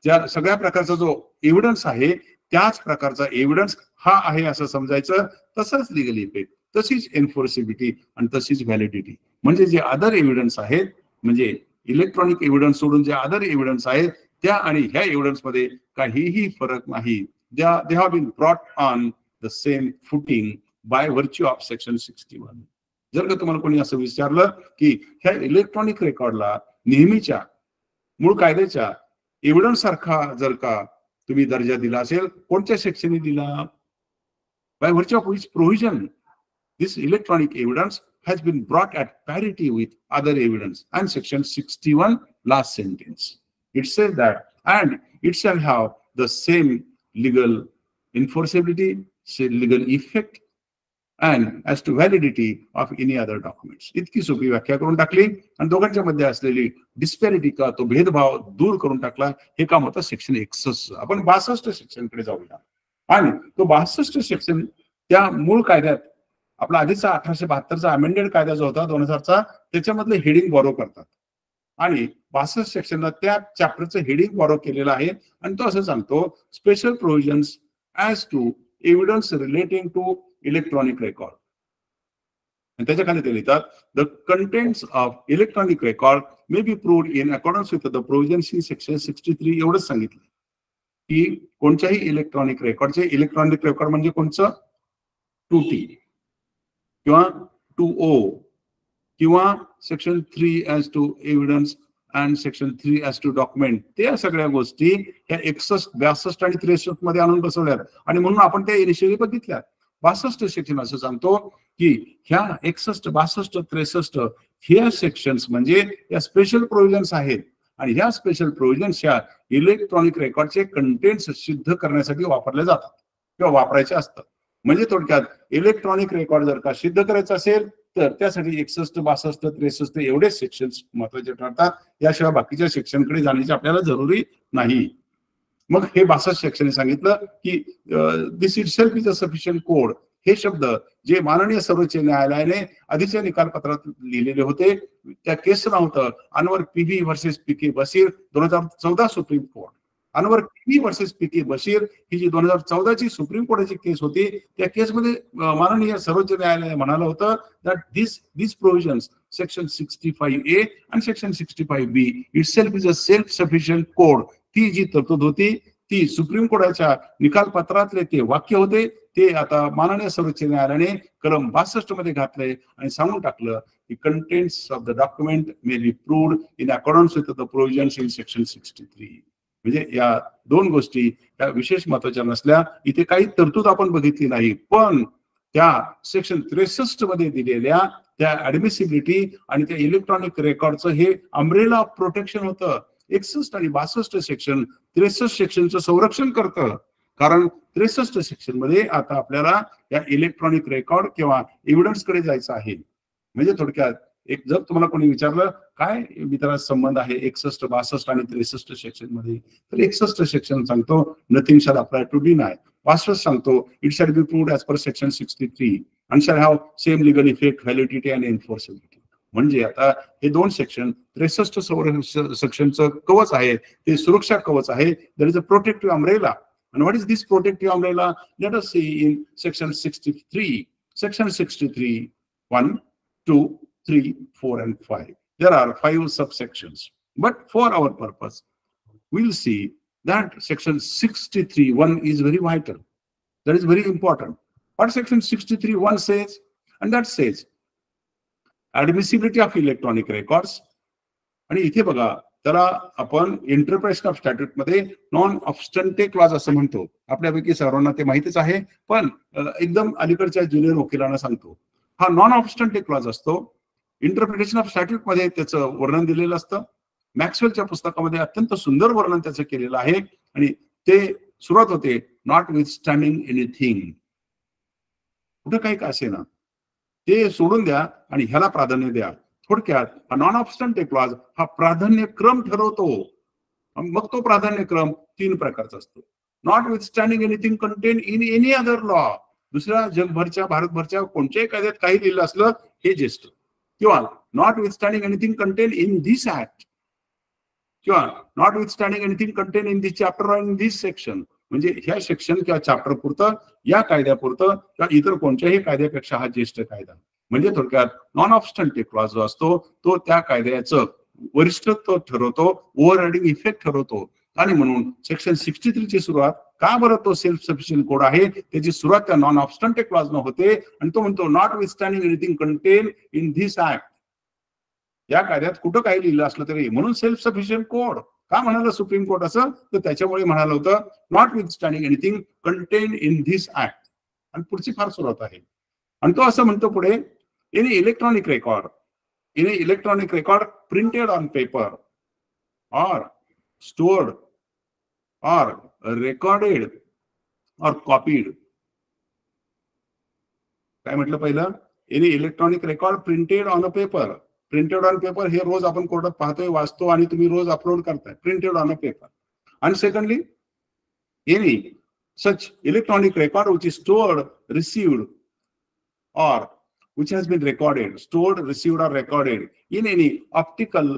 Speaker 4: ज्या सगळ्या प्रकारचा जो एव्हिडन्स आहे त्याच प्रकारचा एव्हिडन्स हा आहे असं समजायचं. तसंच लिगल इफेक्ट, तशीच एन्फोर्सिबिलिटी आणि तशीच व्हॅलिडिटी. म्हणजे जे अदर एव्हिडन्स आहेत, म्हणजे इलेक्ट्रॉनिक एव्हिडन्स सोडून जे अदर एव्हिडन्स आहेत त्या आणि ह्या एव्हिडन्स मध्ये काहीही फरक नाही. They have been brought on the same footing by virtue of section 61. जर का तुम्हाला कोणी असं विचारलं की ह्या इलेक्ट्रॉनिक रेकॉर्डला नेहमीच्या मूळ कायद्याच्या एव्हिडन्स सारखा जर का तुम्ही दर्जा दिला असेल, कोणत्या सेक्शनने दिला, by virtue of which provision this electronic evidence has been brought at parity with other evidence. And section 61, last sentence, it says that, and it shall have the same legal enforceability, legal effect, and as to validity of any other documents. इतकी सोपी व्याख्या करून टाकली आणि दोघांच्या मध्ये असलेली डिस्पॅरिटी का तो भेदभाव दूर करून टाकला. हे काम होतं सेक्शन 61. आपण 62 सेक्शन कडे जाऊया. आणि तो 62 सेक्शन त्या मूळ कायद्यात आपला आधीचा 1872चा अमेंडेड कायदा जो होता 2000चा त्याच्यामधले हेडिंग बॉरो करतात आणि 62 सेक्शनला त्या चॅप्टरचं हेडिंग बॉरो केलेलं आहे आणि तो असं सांगतो special provisions as to evidence relating to electronic record. आणि त्याच्या खाली ते लिहितात the contents of electronic record may be proved in accordance with the provisions in section 63. एवढंच सांगितलं की कोणत्याही इलेक्ट्रॉनिक रेकॉर्डचे, इलेक्ट्रॉनिक रेकॉर्ड म्हणजे कोणचं 2T किंवा 2O किंवा section 3 as to evidence and section 3 as to document, त्या सगळ्या गोष्टी ह्या 61, 62 आणि 63 मध्ये आणून बसवल्यात. आणि म्हणून आपण त्या इनिशियली बघितल्या. 62 सेक्शन असं सांगतो की ह्या 61, 62, 63 ह्या सेक्शन्स म्हणजे या स्पेशल प्रोव्हिजन्स आहेत आणि ह्या स्पेशल प्रोव्हिजन्स ह्या इलेक्ट्रॉनिक रेकॉर्डचे कंटेंट्स सिद्ध करण्यासाठी वापरले जातात किंवा वापरायचे असतात. म्हणजे थोडक्यात इलेक्ट्रॉनिक रेकॉर्ड जर का सिद्ध करायचं असेल तर त्यासाठी 61, 62, 63 एवढेच सेक्शन्स महत्वाचे ठरतात. याशिवाय बाकीच्या सेक्शनकडे जाण्याची आपल्याला जरुरी नाही. मग हे 62 सेक्शन सांगितलं की this itself is a sufficient code. हे शब्द जे माननीय सर्वोच्च न्यायालयाने आधीच्या निकालपत्रात लिहिलेले होते त्या केसचं नाव होतं Anwar PV versus PK Basheer 2014 supreme court. Anwar PV versus PK Basheer ही जी 2014ची सुप्रीम कोर्टाची केस होती त्या केसमध्ये माननीय सर्वोच्च न्यायालयाने म्हणालं होतं that this provisions section 65A आणि section 65B it self is a self sufficient code. ती जी तरतूद होती ती सुप्रीम कोर्टाच्या निकालपत्रातले ते वाक्य होते ते आता माननीय सर्वोच्च न्यायालयाने कलम 62 मध्ये घातले आणि सांगून टाकलं की contents of the document may be proved in accordance with the provisions in section 63. म्हणजे या दोन गोष्टी त्या विशेष महत्वाच्या नसल्या. इथे काही तरतूद आपण बघितली नाही पण त्या सेक्शन 63 मध्ये दिलेल्या त्या ऍडमिसिबिलिटी आणि त्या इलेक्ट्रॉनिक रेकॉर्डचं हे अम्ब्रेला ऑफ प्रोटेक्शन होतं. 61 आणि 62 सेक्शन 63 सेक्शनचं संरक्षण करतं. कारण 63 सेक्शन मध्ये आता आपल्याला या इलेक्ट्रॉनिक रेकॉर्ड किंवा एव्हिडन्स कडे जायचं आहे. म्हणजे थोडक्यात एक जर तुम्हाला कोणी विचारलं काय मित्राचा संबंध आहे 61, 62 आणि 63 सेक्शन मध्ये तर 61 सेक्शन सांगतो nothing shall apply to deny. 62 सांगतो it shall be proved as per section 63 and shall have same legal effect, validity and enforceability. म्हणजे आता हे दोन सेक्शन 63 सेक्शनचं कवच आहे ते सुरक्षा कवच आहे. There is a protective umbrella. And what is this protective umbrella? Let us see in section 63. Section 63, 1, 2, 3, 4, and 5. There are 5 subsections. But for our purpose, we'll see that section 63(1) is very vital. That is very important. What section 63(1) says? And that says, admissibility of electronic records. आणि इथे बघा त्याला आपण interpretation of स्टॅट्यूट मध्ये non ऑब्स्टंटे clause असं म्हणतो. आपल्यापैकी सर्वांना ते माहितीच आहे पण एकदम अलीकडच्या ज्युनियर वकिलांना सांगतो. हा नॉन ऑब्स्टंटे क्लॉज असतो. इंटरप्रिटेशन ऑफ स्टॅट्यूट मध्ये त्याचं वर्णन दिलेलं असतं. मॅक्सवेलच्या पुस्तकामध्ये अत्यंत सुंदर वर्णन त्याचं केलेलं आहे आणि ते सुरुवात होते नॉट विथ स्टँडिंग एनिथिंग. कुठं काही का असे ना ते सोडून द्या आणि ह्याला प्राधान्य द्या. थोडक्यात हा नॉन ऑब्स्टंटे क्लॉज हा प्राधान्यक्रम ठरवतो. मग तो प्राधान्यक्रम 3 प्रकारचा असतो. Not with standing anything contain in any other law. दुसऱ्या जगभरच्या भारतभरच्या कोणत्याही कायद्यात काही लिहिलं असलं हे ज्येष्ठ. किंवा notwithstanding anything contain in this act किंवा notwithstanding anything contain in this chapter or in this section. म्हणजे ह्या सेक्शन किंवा चॅप्टर पुरतं या कायद्यापुरतं किंवा इतर कोणत्याही कायद्यापेक्षा हा ज्येष्ठ कायदा. म्हणजे थोडक्यात नॉन ऑब्स्टंटे क्लॉज जो असतो तो त्या कायद्याचं वरिष्ठत्व ठरवतो, ओव्हररायडिंग इफेक्ट ठरवतो. आणि म्हणून सेक्शन 63 ची सुरुवात का बरं तो सेल्फ सफिशियंट कोड आहे त्याची सुरुवात त्या नॉन ऑब्स्टंटे क्लॉज न होते आणि तो म्हणतो not with standing anything contain in this act. या कायद्यात कुठं काही लिहिलं असलं तरी म्हणून सेल्फ सफिशियंट कोड का म्हणालं सुप्रीम कोर्ट असं तर त्याच्यामुळे म्हणालं होतं not with standing anything contain in this act. आणि पुढची फार सुरुवात आहे आणि तो असं म्हणतो पुढे any electronic record, any electronic record printed on paper or stored or recorded or copied. काय म्हटलं पहिलं? Any electronic record printed on a paper. Printed on paper हे रोज आपण कोर्टात पाहतोय, वाचतो आणि तुम्ही रोज अपलोड करताय. Printed on a paper. आणि secondly any such electronic record which is stored, received or which has been recorded, stored, received or recorded in any optical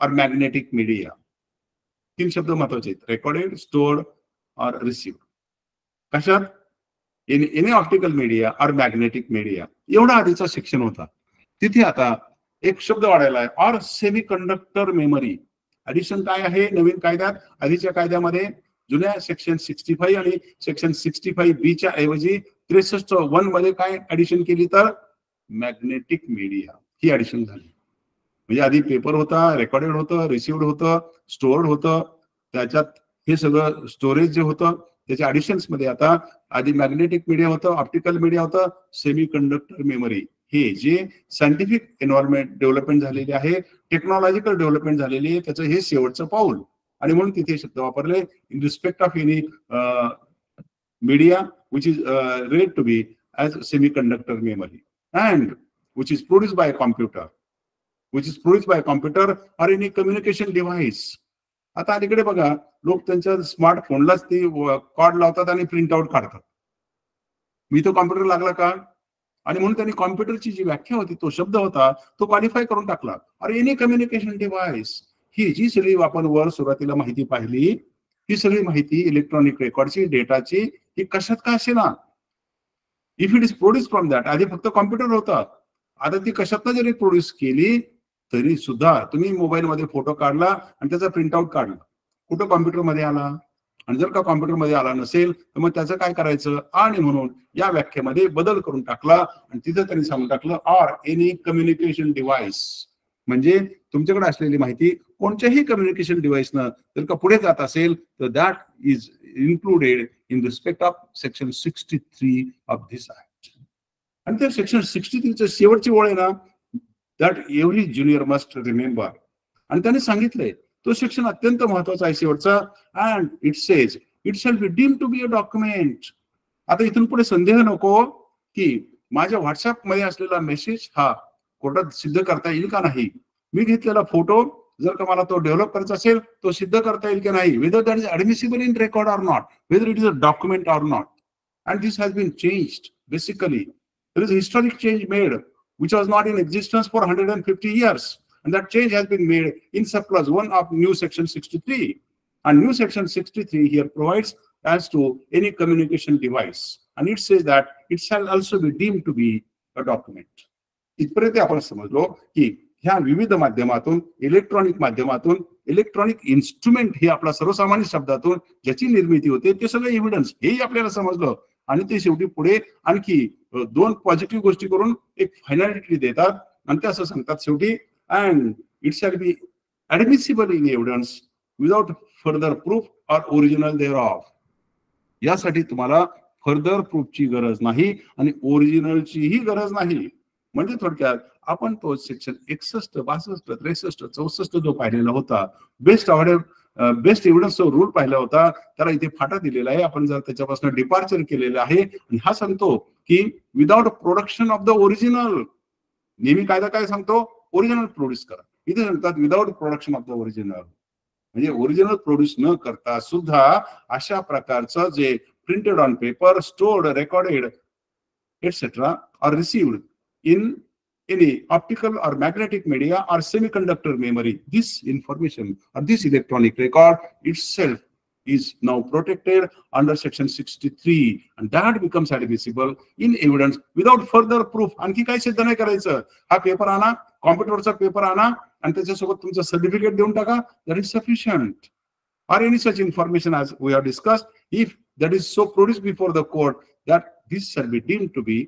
Speaker 4: or magnetic media. तीन शब्द महत्वाचे आहेत. रेकॉर्डेड, स्टोर्ड और received. कशात? In any optical media और magnetic media. एवढा आधीचा section होता. तिथे आता एक शब्द वाढायला आहे, और सेमी कंडक्टर मेमरी. ऍडिशन काय आहे नवीन कायद्यात? आधीच्या कायद्यामध्ये जुन्या सेक्शन 65 आणि सेक्शन 65B च्या ऐवजी 63(1) मध्ये काय ऍडिशन केली तर मॅग्नेटिक मीडिया ही ऍडिशन झाली. म्हणजे आधी पेपर होता, रेकॉर्डेड होतं, रिसिव्ड होतं, स्टोर्ड होतं, त्याच्यात हे सगळं स्टोरेज जे होतं त्याच्या ऍडिशन्स मध्ये आता आधी मॅग्नेटिक मीडिया होतं, ऑप्टिकल मीडिया होतं, सेमी कंडक्टर मेमरी. हे जे सायंटिफिक एन्व्हायरमेंट डेव्हलपमेंट झालेली आहे, टेक्नॉलॉजिकल डेव्हलपमेंट झालेली आहे, त्याचं हे शेवटचं पाऊल. आणि म्हणून तिथे शब्द वापरले in respect of any media which is read to be as semiconductor memory and which is produced by computer, which is produced by computer or any communication device. आता अलीकडे बघा, लोक त्यांच्या स्मार्टफोनलाच ती कॉर्ड लावतात आणि प्रिंट आउट काढतात. मी तो कॉम्प्युटर लागला का? आणि म्हणून त्यांनी कॉम्प्युटरची जी व्याख्या होती, तो शब्द होता, तो क्वालिफाय करून टाकला. और एनी कम्युनिकेशन डिव्हाइस. ही जी सगळी आपण वर सुरुवातीला माहिती पाहिली, ही सगळी माहिती इलेक्ट्रॉनिक रेकॉर्डची, डेटाची, ही कशात का असे ना, if it is produce from that. आधी फक्त कॉम्प्युटर होता, आता ती कशातनं जरी प्रोड्यूस केली तरी सुद्धा तुम्ही मोबाईलमध्ये फोटो काढला आणि त्याचा प्रिंटआउट काढला, कुठं कॉम्प्युटरमध्ये आला. आणि जर का कॉम्प्युटरमध्ये आला नसेल तर मग त्याचं काय करायचं? आणि म्हणून या व्याख्येमध्ये बदल करून टाकला आणि तिथं त्यांनी सांगून टाकलं ऑर एनी कम्युनिकेशन डिव्हाइस. म्हणजे तुमच्याकडे असलेली माहिती कोणत्याही कम्युनिकेशन डिव्हाइसनं जर का पुढे जात असेल तर that is included in respect of section 63 of this act. आणि त्या सेक्शन 63चं शेवटची ओळ आहे ना, that every junior must remember. आणि त्याने सांगितलंय तो सेक्शन अत्यंत महत्वाचा आहे शेवटचा. And it says it shall be deemed to be a document. आता इथून पुढे संदेह नको की माझ्या व्हॉट्सअप मध्ये असलेला मेसेज हा कोर्टात सिद्ध करता येईल का नाही. मी घेतलेला फोटो जर का मला तो डेव्हलप करायचा असेल, तो सिद्ध करता येईल की नाही, whether that is admissible in record or not, whether it is a document or not. And this has been changed. Basically there is historic change made which was not in existence for 150 years, and that change has been made in surplus 1 of new section 63. And new section 63 here provides as to any communication device, and it says that it shall also be deemed to be a document. इथपर्यंत आपण समजलो की ह्या विविध माध्यमातून, electronic माध्यमातून, electronic instrument हे आपला सर्वसामान्य शब्दातून ज्याची निर्मिती होते ते सगळं एव्हिडन्स हेही आपल्याला समजलं. आणि ते शेवटी पुढे आणखी 2 पॉझिटिव्ह गोष्टी करून एक फायनॅलिटी देतात आणि ते असं सांगतात शेवटी, and it shall be admissible in evidence without further proof or original thereof. यासाठी तुम्हाला फर्दर प्रूफची गरज नाही आणि ओरिजिनलचीही गरज नाही. म्हणजे थोडक्यात आपण तो सेक्शन 61, 62, 63, 64 जो पाहिलेला होता, बेस्ट एव्हिडन्स रूल पाहिला होता, त्याला इथे फाटा दिलेला आहे. आपण जर त्याच्यापासून डिपार्चर केलेलं आहे आणि हा सांगतो की without production of the original. नेहमी कायदा काय सांगतो? ओरिजिनल प्रोड्यूस करा. इथे सांगतात without production of the original. म्हणजे ओरिजिनल प्रोड्यूस न करता सुद्धा अशा प्रकारचं जे printed on paper, stored, recorded etcetera or received in any optical or magnetic media or semiconductor memory, this information or this electronic record itself is now protected under section 63, and that becomes admissible in evidence without further proof. आणखी काही सिद्ध नाही करायचं. हा paper आणा, कॉम्प्युटरचा paper आणा आणि त्याच्यासोबत तुमचं सर्टिफिकेट देऊन टाका, that is sufficient. Or any such information as we have discussed, if that is so produced before the court, that this shall be deemed to be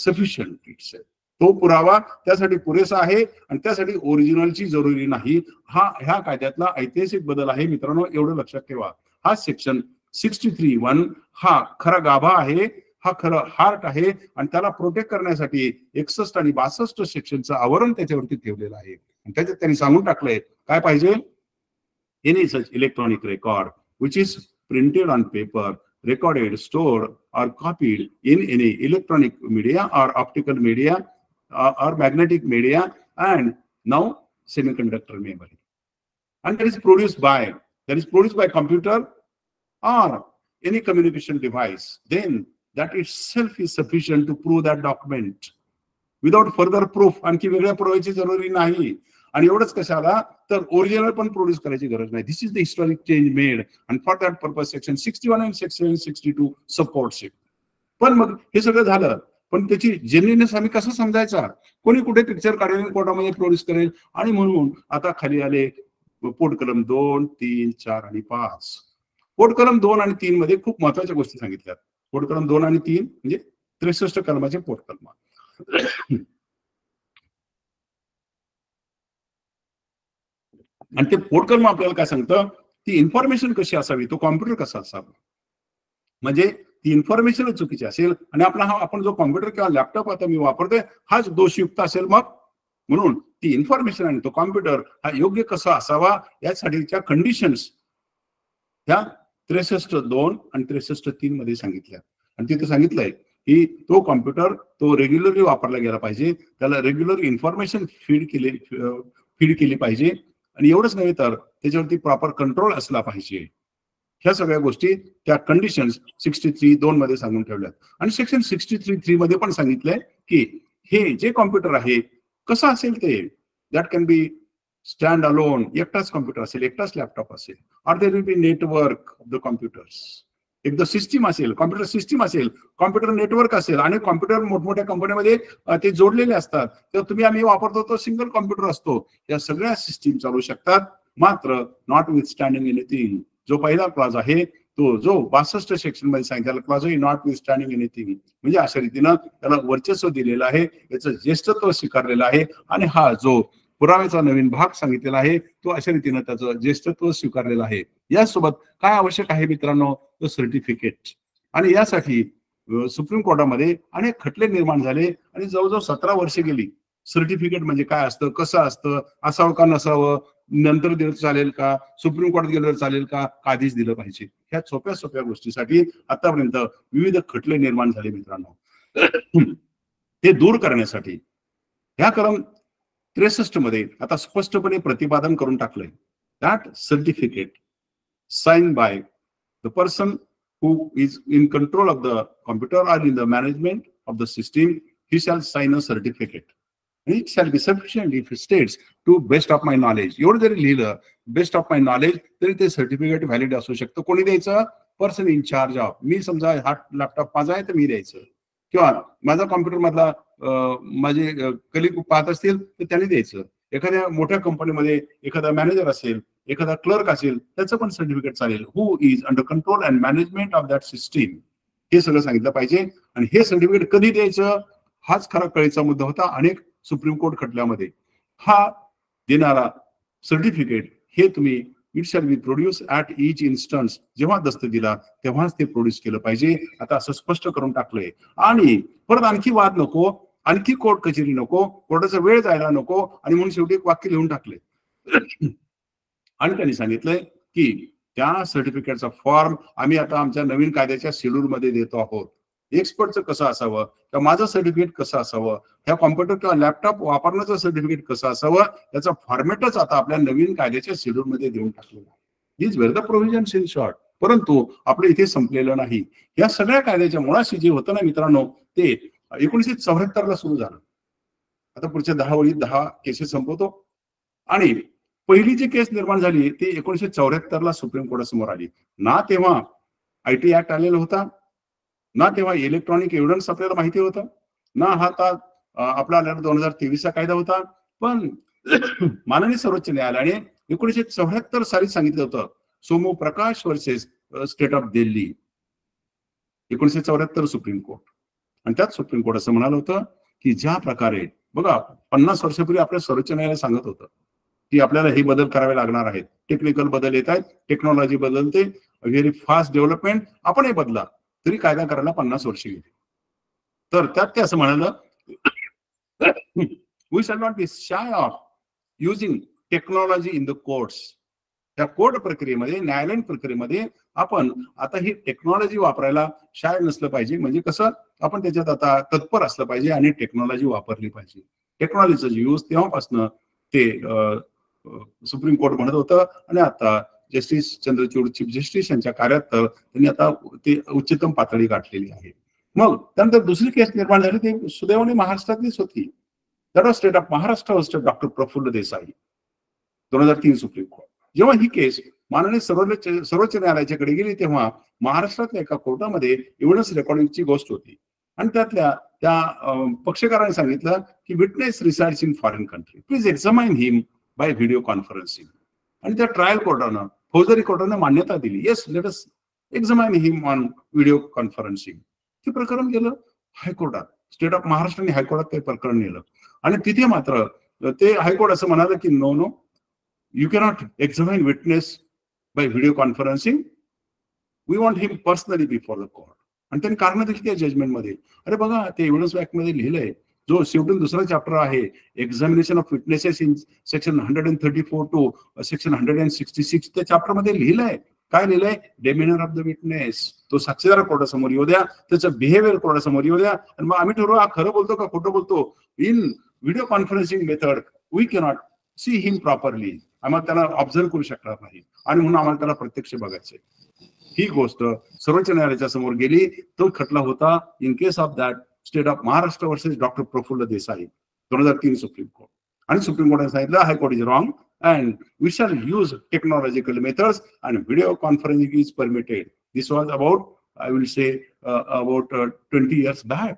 Speaker 4: sufficient itself. तो पुरावा त्यासाठी पुरेसा आहे आणि त्यासाठी ओरिजिनलची जरुरी नाही. ह्या कायद्यातला ऐतिहासिक बदल आहे मित्रांनो, एवढं लक्षात ठेवा. हा सेक्शन 63(1) हा खरा गाभा आहे, हा खरं हार्ट आहे आणि त्याला प्रोटेक्ट करण्यासाठी 61 आणि 62 सेक्शनचं आवरण त्याच्यावरती ठेवलेलं आहे. आणि त्याच्यात त्यांनी सांगून टाकलंय काय पाहिजे, any such electronic record which is printed on paper, recorded, stored, or copied in any electronic media or optical media or magnetic media and now semiconductor memory. And that is produced by computer or any communication device. Then that itself is sufficient to prove that document. Without further proof, आणखी वेगळ्या पुराव्याची जरुरी नाही. आणि एवढंच कशाला तर original पण प्रोड्यूस करायची गरज नाही. This is the historic change made and for that purpose section 61 आणि सेक्शन 62 सपोर्ट्स इट. पण मग हे सगळं झालं, पण त्याची जेन्युइननेस आम्ही कसं समजायचा, कोणी कुठे पिक्चर काढेल कोर्टामध्ये प्रोड्यूस करेल. आणि म्हणून आता खाली आले पोट कलम 2, 3, 4 आणि 5. पोट कलम 2 आणि 3 मध्ये खूप महत्वाच्या गोष्टी सांगितल्यात. पोट कलम 2 आणि 3 म्हणजे 63 कलमाचे पोट कलम. आणि ते पोट कलम आपल्याला काय सांगतं, ती इन्फॉर्मेशन कशी असावी, तो कॉम्प्युटर कसा असावा. म्हणजे ती इन्फॉर्मेशन चुकीची असेल आणि आपण जो कॉम्प्युटर किंवा लॅपटॉप आता मी वापरतोय हाच दोषयुक्त असेल, मग म्हणून ती इन्फॉर्मेशन आणि तो कॉम्प्युटर हा योग्य कसा असावा यासाठीच्या कंडिशन्स ह्या 63(2) आणि 63(3) मध्ये सांगितल्या. आणि तिथे सांगितलंय की तो कॉम्प्युटर तो रेग्युलरली वापरला गेला पाहिजे, त्याला रेग्युलर इन्फॉर्मेशन फीड केली पाहिजे. आणि एवढंच नव्हे तर त्याच्यावरती प्रॉपर कंट्रोल असला पाहिजे. ह्या सगळ्या गोष्टी त्या कंडिशन्स 63(2) मध्ये सांगून ठेवल्यात. आणि सेक्शन 63(3) मध्ये पण सांगितलंय की हे जे कॉम्प्युटर आहे कसं असेल ते, that can be stand alone, एकटाच कॉम्प्युटर असेल, एकटाच लॅपटॉप असेल, or there will be network of the computers. एकदा सिस्टीम असेल, कॉम्प्युटर सिस्टीम असेल, कॉम्प्युटर नेटवर्क असेल आणि कॉम्प्युटर मोठमोठ्या कंपन्यांमध्ये ते जोडलेले असतात. तर आम्ही वापरतो तो सिंगल कॉम्प्युटर असतो. या सगळ्या सिस्टीम चालू शकतात, मात्र नॉट विथ स्टँडिंग एनिथिंग. जो पहिला क्लॉज आहे तो जो 62 सेक्शन मध्ये सांगितलेला क्लॉज आहे, नॉट विथ स्टँडिंग एनिथिंग, म्हणजे अशा रीतीनं त्याला वर्चस्व दिलेलं आहे, याचं ज्येष्ठत्व स्वीकारलेलं आहे. आणि हा जो पुराव्याचा नवीन भाग सांगितलेला आहे तो अशा रीतीनं त्याचं ज्येष्ठत्व स्वीकारलेलं आहे. यासोबत काय आवश्यक आहे मित्रांनो, तो सर्टिफिकेट. आणि यासाठी सुप्रीम कोर्टामध्ये अनेक खटले निर्माण झाले आणि जवळजवळ 17 वर्षे गेली. सर्टिफिकेट म्हणजे काय असतं, कसं असतं, असावं का नसावं, नंतर दिलं चालेल का, सुप्रीम कोर्टात गेलं चालेल का, आधीच दिलं पाहिजे, ह्या सोप्या सोप्या गोष्टीसाठी आतापर्यंत विविध खटले निर्माण झाले मित्रांनो. ते दूर करण्यासाठी ह्या कलम 63 मध्ये आता स्पष्टपणे प्रतिपादन करून टाकलंय, that certificate sign by the person who is in control of the computer or in the management of the system, he shall sign a certificate. And it shall be sufficient if it states to best of my knowledge. एवढं जरी लिहिलं best of my knowledge तरी ते certificate valid असू शकतं. कोणी द्यायचं, person in charge of. मी समजा हा लॅपटॉप माझा आहे तर मी द्यायचं, किंवा माझा कॉम्प्युटर मधला माझे कलिग पाहत असतील तर त्याने द्यायचं. एखाद्या मोठ्या कंपनीमध्ये एखादा मॅनेजर असेल, एखादा क्लर्क असेल, त्याचं पण सर्टिफिकेट चालेल. Who is under control and management of that system, हे सगळं सांगितलं पाहिजे. आणि हे सर्टिफिकेट कधी द्यायचं हाच खरा कळीचा मुद्दा होता अनेक सुप्रीम कोर्ट खटल्यामध्ये. हा देणारा सर्टिफिकेट हे तुम्ही it shall B produce at each instance, जेव्हा दस्त दिला तेव्हाच ते प्रोड्यूस केलं पाहिजे. आता असं स्पष्ट करून टाकलंय. आणि परत आणखी वाद नको, आणखी कोर्ट कचेरी नको, कोर्टाचा वेळ जायला नको. आणि म्हणून शेवटी एक वाक्य लिहून टाकले आणि त्यांनी सांगितलंय की त्या सर्टिफिकेटचा फॉर्म आम्ही आता आमच्या नवीन कायद्याच्या शेड्यूल मध्ये देतो आहोत. एक्सपर्टचं कसं असावं, किंवा माझं सर्टिफिकेट कसं असावं, ह्या कॉम्प्युटर किंवा लॅपटॉप वापरण्याचं सर्टिफिकेट कसं असावं, याचा फॉर्मॅटच आता आपल्या नवीन कायद्याच्या शेड्यूल मध्ये देऊन टाकलेला आहे. These were the provisions in short. परंतु आपलं इथे संपलेलं नाही. या सगळ्या कायद्याच्या मुळाशी जे होतं ना मित्रांनो, ते 1974 ला सुरू झालं. आता पुढच्या 10 ओळीत 10 केसेस संपवतो. आणि पहिली जी केस निर्माण झाली ती 1974 ला सुप्रीम कोर्टासमोर आली. ना तेव्हा IT ऍक्ट आलेला होता, ना तेव्हा इलेक्ट्रॉनिक एव्हिडन्स आपल्याला माहिती होतं, ना हा आपला 2023 कायदा होता. पण माननीय सर्वोच्च न्यायालयाने 1974 साली सांगितलं होतं, Somu Prakash versus state of Delhi, 1974 supreme court. आणि त्यात सुप्रीम कोर्ट असं म्हणालं होतं की ज्या प्रकारे बघा 50 वर्षापूर्वी आपल्या सर्वोच्च न्यायालय सांगत होतं की आपल्याला हे बदल करावे लागणार आहेत, टेक्निकल बदल येत आहेत, टेक्नॉलॉजी बदलते, व्हेरी फास्ट डेव्हलपमेंट, आपण हे बदला, तरी कायदा करायला 50 वर्ष गेली. तर त्यात ते असं म्हणालं, we shall not be shy of using technology in the courts. त्या कोर्ट प्रक्रियेमध्ये, न्यायालयीन प्रक्रियेमध्ये आपण आता ही टेक्नॉलॉजी वापरायला शाय नसलं पाहिजे. म्हणजे कसं, आपण त्याच्यात आता तत्पर असलं पाहिजे आणि टेक्नॉलॉजी वापरली पाहिजे. टेक्नॉलॉजीचा यूज तेव्हापासून ते सुप्रीम कोर्ट म्हणत होतं आणि आता जस्टिस चंद्रचूड चीफ जस्टिस यांच्या कार्यात तर त्यांनी आता ते उच्चतम पातळी गाठलेली आहे. मग त्यानंतर दुसरी केस निर्माण झाली, ती सुदैवाने महाराष्ट्रातलीच होती. That was state of Maharashtra versus doctor Prafulla Desai, 2003 supreme court. जेव्हा ही केस माननीय सर्वोच्च न्यायालयाच्याकडे गेली तेव्हा महाराष्ट्रातल्या एका कोर्टामध्ये एव्हिडन्स रेकॉर्डिंगची गोष्ट होती आणि त्यातल्या त्या पक्षकाराने सांगितलं की witness resides in foreign country, please examine him by video conferencing. आणि त्या ट्रायल कोर्टानं, फौजदारी कोर्टानं मान्यता दिली, yes let us examine him on video conferencing. ते प्रकरण गेलं हायकोर्टात, स्टेट ऑफ महाराष्ट्राने हायकोर्टात ते प्रकरण नेलं आणि तिथे मात्र ते हायकोर्ट असं म्हणालं की no no, you cannot examine witness by video conferencing. We want him personally before the court. आणि त्यांनी कारण दिली त्या जजमेंटमध्ये. अरे बघा, ते एव्हिडन्स ऍक्ट मध्ये लिहिलंय, जो शेवटून दुसरा चॅप्टर आहे, examination of witnesses in section 134 to section 166, त्या चॅप्टर मध्ये लिहिलंय. काय लिहिलंय? Demeanour of the witness. तो साक्षीदार कोर्टासमोर येऊ द्या, त्याचं बिहेवियर कोर्टासमोर येऊ द्या आणि मग आम्ही ठरवू हा खरं बोलतो का खोटं बोलतो. In video conferencing method we cannot see him properly. आम्हाला त्याला ऑब्झर्व करू शकणार नाही आणि म्हणून आम्हाला त्याला प्रत्यक्ष बघायचंय. ही गोष्ट सर्वोच्च न्यायालयाच्या समोर गेली. तो खटला होता in case of that state of Maharashtra versus doctor Prafulla Desai, 2003 supreme court. आणि सुप्रीम कोर्टाने सांगितलं high court is wrong and we shall use technological methods and video conferencing is permitted. This was about, I will say about 20 years back.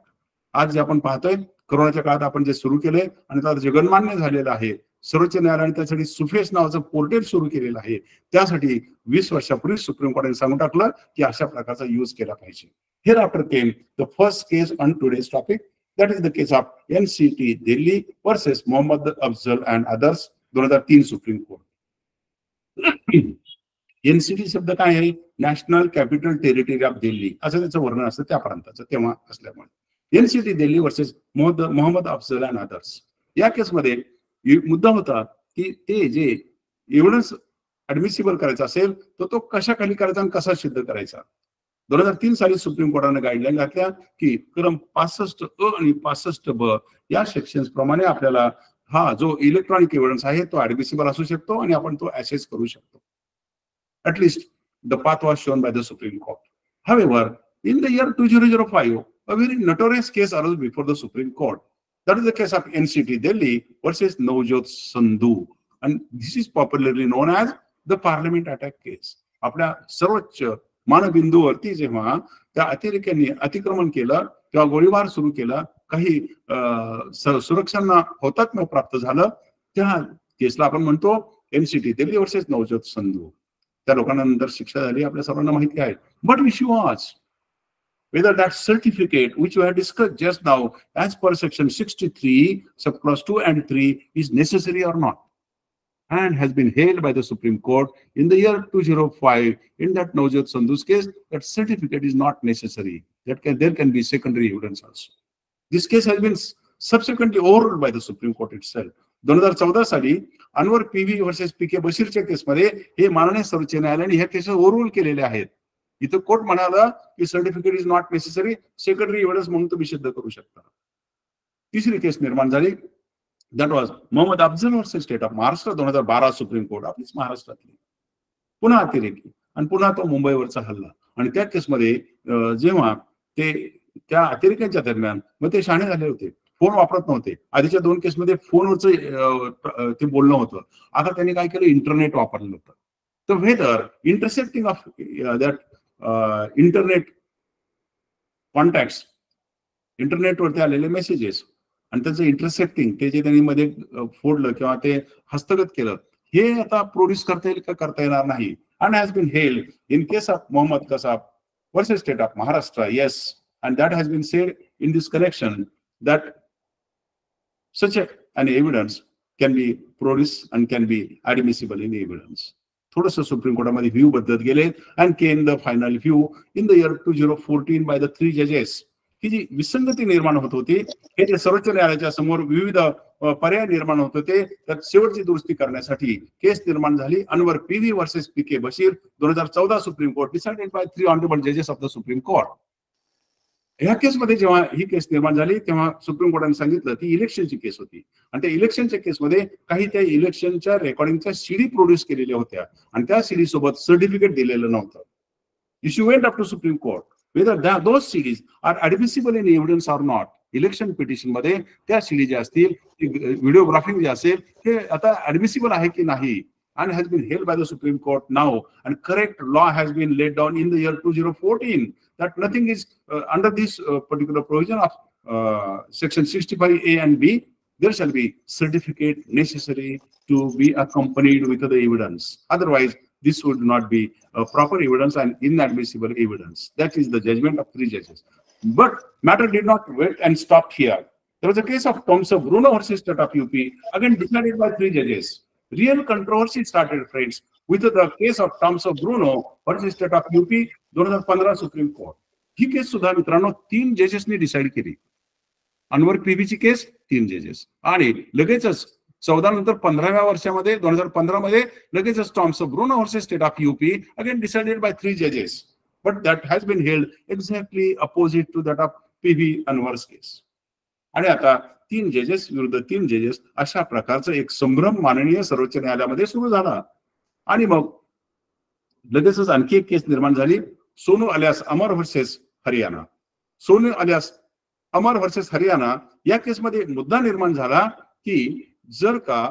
Speaker 4: आज जे आपण पाहतोय, कोरोनाच्या काळात आपण जे सुरू केले आणि त्याला जगन्मान्य झालेलं आहे, सर्वोच्च न्यायालयाने त्यासाठी सुफेस नावाचं पोर्टल सुरू केलेलं आहे. त्यासाठी 20 वर्षापूर्वी सुप्रीम कोर्टाने सांगून टाकलं की अशा प्रकारचा यूज केला पाहिजे. Hereafter came the first case on today's topic, that is the case of NCT Delhi versus Mohammad Afzal and others, 2003 supreme court. NCT शब्द काय आहे? National capital territory of Delhi असं त्याचं वर्णन असतं त्या प्रांताचं तेव्हा असल्यामुळे. NCT Delhi versus Mohammad Afzal and others, या केसमध्ये मुद्दा होता की ते जे एव्हिडन्स ऍडमिसिबल करायचा असेल तर तो कशाखाली करायचा आणि कसा सिद्ध करायचा. 2003 साली सुप्रीम कोर्टाने गाईडलाईन घातल्या की कलम 65 आणि 65 या सेक्शन्स प्रमाणे आपल्याला हा जो इलेक्ट्रॉनिक एव्हिडन्स आहे तो ऍडमिसिबल असू शकतो आणि आपण तो ऍसेस करू शकतो. At least the path was shown by the supreme court. However, in the year 2005, a very notorious case arose before the Supreme Court. That is the case of NCT Delhi versus Navjot Sandhu, and this is popularly known as the Parliament attack case. आपल्या सर्वोच्च मानबिंदूवरती जेव्हा त्या अतिरेक्यांनी अतिक्रमण केलं किंवा गोळीबार सुरू केला, काही सुरक्षांना हुतात्म्य प्राप्त झालं, त्या केसला आपण म्हणतो NCT दिल्ली वर्सेस नवजोत संधू. त्या लोकांना नंतर शिक्षा झाली, आपल्या सर्वांना माहिती आहे. But issue was whether that certificate which we have discussed just now as per section 63 subclause 2 and 3 is necessary or not, and has been held by the Supreme Court in the year 2005 in that Navjot Sandhu's case that certificate is not necessary. There can be secondary evidence also. This case has been subsequently overruled by the Supreme Court itself. 2014 साली Anwar PV versus PK बशीरच्या केसमध्ये हे माननीय सर्वोच्च न्यायालयाने ह्या cases ओव्हररूल केलेले आहेत. इथं कोर्ट म्हणाला की certificate is not necessary, secondary evidence म्हणून तुम्ही सिद्ध करू शकता. तिसरी केस निर्माण झाली, that was Mohammad Afzal versus state of Maharashtra, 2012 supreme court, आपलीच महाराष्ट्रातली. पुन्हा अतिरेकी आणि पुन्हा तो मुंबईवरचा हल्ला. आणि त्या केसमध्ये जेव्हा ते त्या अतिरेक्यांच्या दरम्यान मग ते शहाणे झाले होते, फोन वापरत नव्हते. आधीच्या 2 केसमध्ये फोनवरचं ते बोलणं होतं, आता त्यांनी काय केलं, इंटरनेट वापरलं होतं. तर whether intercepting of that internet contact, इंटरनेटवरती आलेले मेसेजेस आणि त्याचं इंटरसेप्टिंग, ते जे त्यांनी मध्ये फोडलं किंवा ते हस्तगत केलं, हे आता प्रोड्यूस करता येईल का, करता येणार नाही. And has been held in case of Mohammad Kasab versus state of Maharashtra. Yes, and that has been said in this connection that such an evidence can be produced and can be admissible in evidence. थोडंसं supreme कोर्टामध्ये view बदलत गेले and came the final view in the year 2014 by the 3 judges की जी विसंगती निर्माण होत होती, हे जे सर्वोच्च न्यायालयाच्या समोर विविध पर्याय निर्माण होत होते, त्यात शेवटची दुरुस्ती करण्यासाठी केस निर्माण झाली. Anwar PV versus PK Basheer 2014 supreme court decided by 3 honourable जजेस ऑफ द सुप्रीम कोर्ट. ह्या केसमध्ये जेव्हा ही केस निर्माण झाली तेव्हा सुप्रीम कोर्टाने सांगितलं ती इलेक्शनची केस होती आणि त्या इलेक्शनच्या केसमध्ये काही त्या इलेक्शनच्या रेकॉर्डिंगच्या सीडी प्रोड्यूस केलेल्या होत्या आणि त्या सीडी सोबत सर्टिफिकेट दिलेलं नव्हतं. Issue went up to supreme court whether those CDs are admissible in evidence or not. Election petition मध्ये त्या सीडी ज्या असतील, व्हिडिओग्राफिंग जे असेल हे आता ऍडमिसिबल आहे की नाही, and has been held by the Supreme Court now, and correct law has been laid down in the year 2014 that nothing is under this particular provision of section 65A and B, there shall be certificate necessary to be accompanied with the evidence. Otherwise, this would not be proper evidence and inadmissible evidence. That is the judgment of 3 judges. But matter did not wait and stopped here. There was a case of Thompson Bruno versus State of UP, again decided by 3 judges. Real controversy started, friends, with the case of Thompson Bruno versus State of UP 2015 Supreme Court. ही केस सुद्धा मित्रांनो 3 जजेसनी decide केली. अनवर पीबीची केस 3 जजेस आणि लगेचच 14 नंतर 15व्या वर्षामध्ये 2015 मध्ये लगेचच Thomson Bruno versus state of UP again decided by 3 जजेस. But that has been held exactly opposite to that of PV Anwar's case. आणि आता 3 जजेस विरुद्ध 3 जजेस अशा प्रकारचं एक संभ्रम माननीय सर्वोच्च न्यायालयामध्ये सुरू झाला. आणि मग लगेचच आणखी एक केस निर्माण झाली, सोनू अलियास अमर वर्सेस हरियाणा. सोनू अलियास अमर वर्सेस हरियाणा या केसमध्ये मुद्दा निर्माण झाला की जर का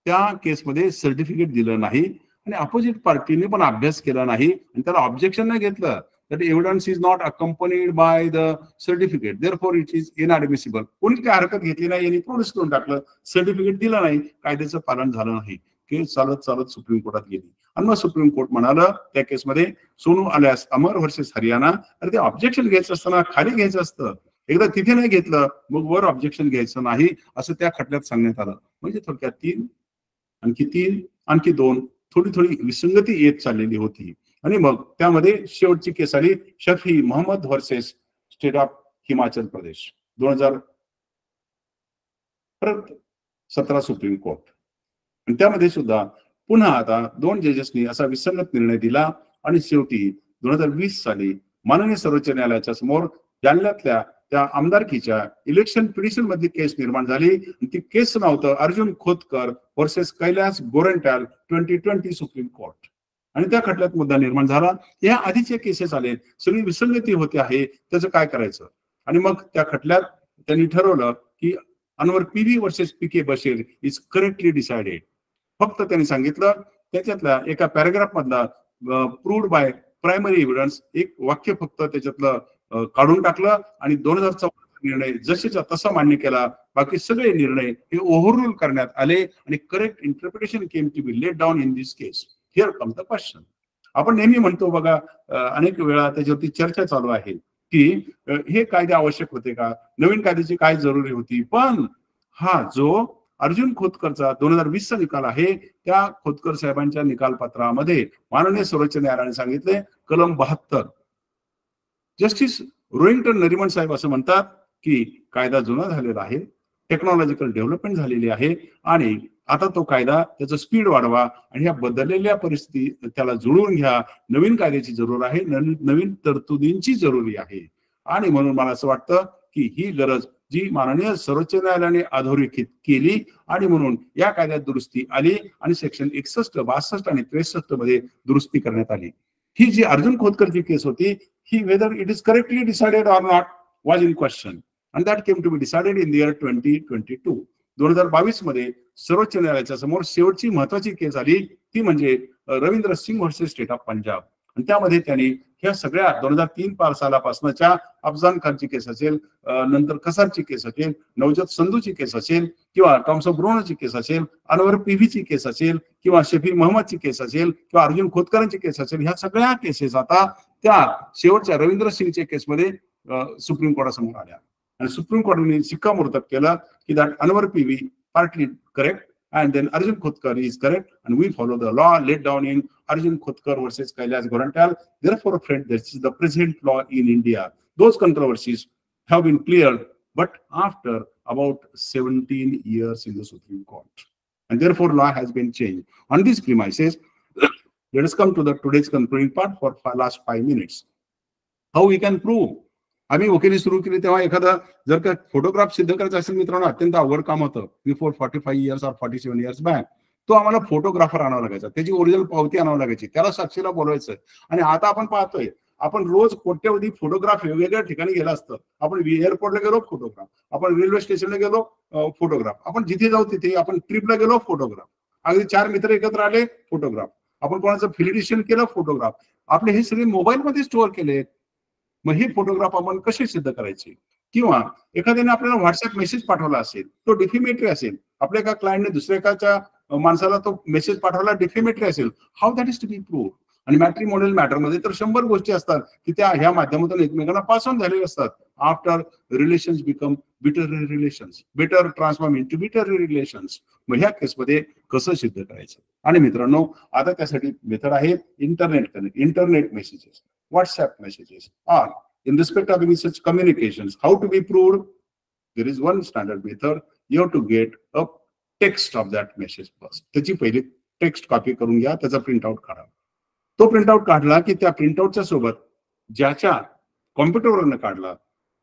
Speaker 4: त्या केसमध्ये सर्टिफिकेट दिलं नाही आणि अपोजिट पार्टीने पण अभ्यास केला नाही आणि त्याला ऑब्जेक्शन नाही घेतलं, that evidence is not accompanied by the certificate, therefore it is inadmissible. कोणी काय हरकत घेतली नाही, यांनी प्रोड्यूस करून टाकलं, सर्टिफिकेट दिलं नाही, कायद्याचं पालन झालं नाही, केस चालत चालत सुप्रीम कोर्टात गेली. आणि मग सुप्रीम कोर्ट म्हणालं त्या केसमध्ये सोनू अलियास अमर वर्सेस हरियाणा, अरे ते ऑब्जेक्शन घ्यायचं असताना खाली घ्यायचं असतं, एकदा तिथे नाही घेतलं मग वर ऑब्जेक्शन घ्यायचं नाही असं त्या खटल्यात सांगण्यात आलं. म्हणजे थोडक्यात 3 आणखी 2 थोडी थोडी विसंगती येत चाललेली होती. आणि मग त्यामध्ये शेवटची केस आली Shafi Mohammad versus state of Himachal Pradesh 2017 supreme court. आणि त्यामध्ये सुद्धा पुन्हा आता 2 जजेसनी असा विसंगत निर्णय दिला आणि शेवटी 2020 साली माननीय सर्वोच्च न्यायालयाच्या समोर जालन्यातल्या त्या आमदारकीच्या इलेक्शन पिटिशन मध्ये केस निर्माण झाली. ती केस नव्हतं Arjun Khotkar versus Kailash Gorantyal 2020 supreme court. आणि त्या खटल्यात मुद्दा निर्माण झाला, या आधीचे केसेस आले, सगळी विसंगती होते आहे, त्याचं काय करायचं. आणि मग त्या खटल्यात त्यांनी ठरवलं की Anwar PV versus PK Basheer is correctly decided. फक्त त्यांनी सांगितलं त्याच्यातल्या एका पॅराग्राफ मधला प्रूव्ड बाय प्रायमरी एव्हिडन्स एक वाक्य फक्त त्याच्यातलं काढून टाकलं आणि 2014 निर्णय जसेचा तसा मान्य केला. बाकी सगळे निर्णय हे ओव्हररूल करण्यात आले आणि correct interpretation came to be laid down in this case. Here come the question. आपण नेहमी म्हणतो बघा, अनेक वेळा त्याच्यावरती चर्चा चालू आहे की हे कायदे आवश्यक होते का, नवीन कायद्याची काय जरुरी होती. पण हा जो अर्जुन खोतकरचा 2020 चा निकाल आहे, त्या खोतकर साहेबांच्या निकाल पत्रामध्ये माननीय सर्वोच्च न्यायालयाने सांगितले कलम 72, जस्टिस रोहिंग्टन नरिमन साहेब असं म्हणतात की कायदा जुना झालेला आहे, टेक्नॉलॉजिकल डेव्हलपमेंट झालेली आहे आणि आता तो कायदा त्याचं स्पीड वाढवा आणि ह्या बदललेल्या परिस्थिती त्याला जुळवून घ्या. नवीन कायद्याची जरूर आहे, नवीन तरतुदींची जरुरी आहे. आणि म्हणून मला असं वाटतं की ही गरज जी माननीय सर्वोच्च न्यायालयाने अधोरेखित केली आणि म्हणून या कायद्यात दुरुस्ती आली आणि सेक्शन 61, 62 आणि 63 मध्ये दुरुस्ती करण्यात आली. ही जी अर्जुन खोतकरची केस होती ही whether it is correctly decided or not was in question and that came to be decided in the year 2022. 2022 मध्ये सर्वोच्च न्यायालयाच्या समोर शेवटची महत्वाची केस आली ती म्हणजे Ravindra Singh versus state of Punjab. आणि त्यामध्ये त्यांनी ह्या सगळ्या 2003 सालापासूनच्या अफजान खानची केस असेल, नंतर कसारची केस असेल, नवजोत संधूची केस असेल किंवा थॉम्सन ब्रुनोची केस असेल, अनवर पीव्हीची केस असेल किंवा शफी मोहम्मदची केस असेल किंवा अर्जुन खोतकरांची केस असेल, ह्या सगळ्या केसेस आता त्या शेवटच्या रवींद्र सिंगच्या केसमध्ये सुप्रीम कोर्टासमोर आल्या आणि सुप्रीम कोर्टाने शिक्कामोर्तब केलं की that Anwar PV partly correct and then Arjun Khotkar is correct and we follow the law laid down in Arjun Khotkar versus Kailas Gorantal. Therefore, friend, this is the present law in India. Those controversies have been cleared, but after about 17 years in the Supreme Court. And therefore, law has been changed. On these premises, let us come to the today's concluding part for last 5 minutes. How we can prove? आम्ही वकिली सुरू केली तेव्हा एखादा जर का photograph सिद्ध करायचा असेल मित्रांनो, अत्यंत अवघड काम होतं. Before 45 years or 47 years back तो आम्हाला फोटोग्राफर आणावा लागायचा, त्याची ओरिजिनल पावती आणावी लागायची, त्याला साक्षीला बोलवायचं. आणि आता आपण पाहतोय, आपण रोज कोट्यवधी फोटोग्राफ वेगवेगळ्या ठिकाणी गेला असतं. आपण एअरपोर्टला गेलो फोटोग्राफ, आपण रेल्वे स्टेशनला गेलो फोटोग्राफ, आपण जिथे जाऊ तिथे, आपण ट्रिपला गेलो फोटोग्राफ, अगदी 4 मित्र एकत्र आले फोटोग्राफ, आपण कोणाचं फिलिटेशन केलं फोटोग्राफ, आपले हे सगळे मोबाईलमध्ये स्टोअर केले. मग हे फोटोग्राफ आपण कसे सिद्ध करायचे? किंवा एखाद्याने आपल्याला व्हॉट्सअप मेसेज पाठवला असेल, तो डिफिमेटरी असेल, आपल्या एका क्लायंटने दुसऱ्या एकाच्या माणसाला तो मेसेज पाठवला डिफिमेटरी असेल, how that is to be prove? आणि मॅट्रिमोनियल मॅटरमध्ये तर 100 गोष्टी असतात की त्या ह्या माध्यमातून एकमेकांना पास ऑन झालेले असतात. After relations become bitter relations, better transform into bitter relations. मग ह्या केसमध्ये कसं सिद्ध करायचं? आणि मित्रांनो, आता त्यासाठी मेथड आहे internet messages, WhatsApp messages, or in respect of any such communications, how to be proved? There is one standard method. You have to get a text of that message first. त्याची पहिली text copy करून घ्या, त्याचा printout काढा. तो printout काढला की त्या प्रिंटआउटच्या सोबत ज्याच्या कॉम्प्युटरवरनं काढला,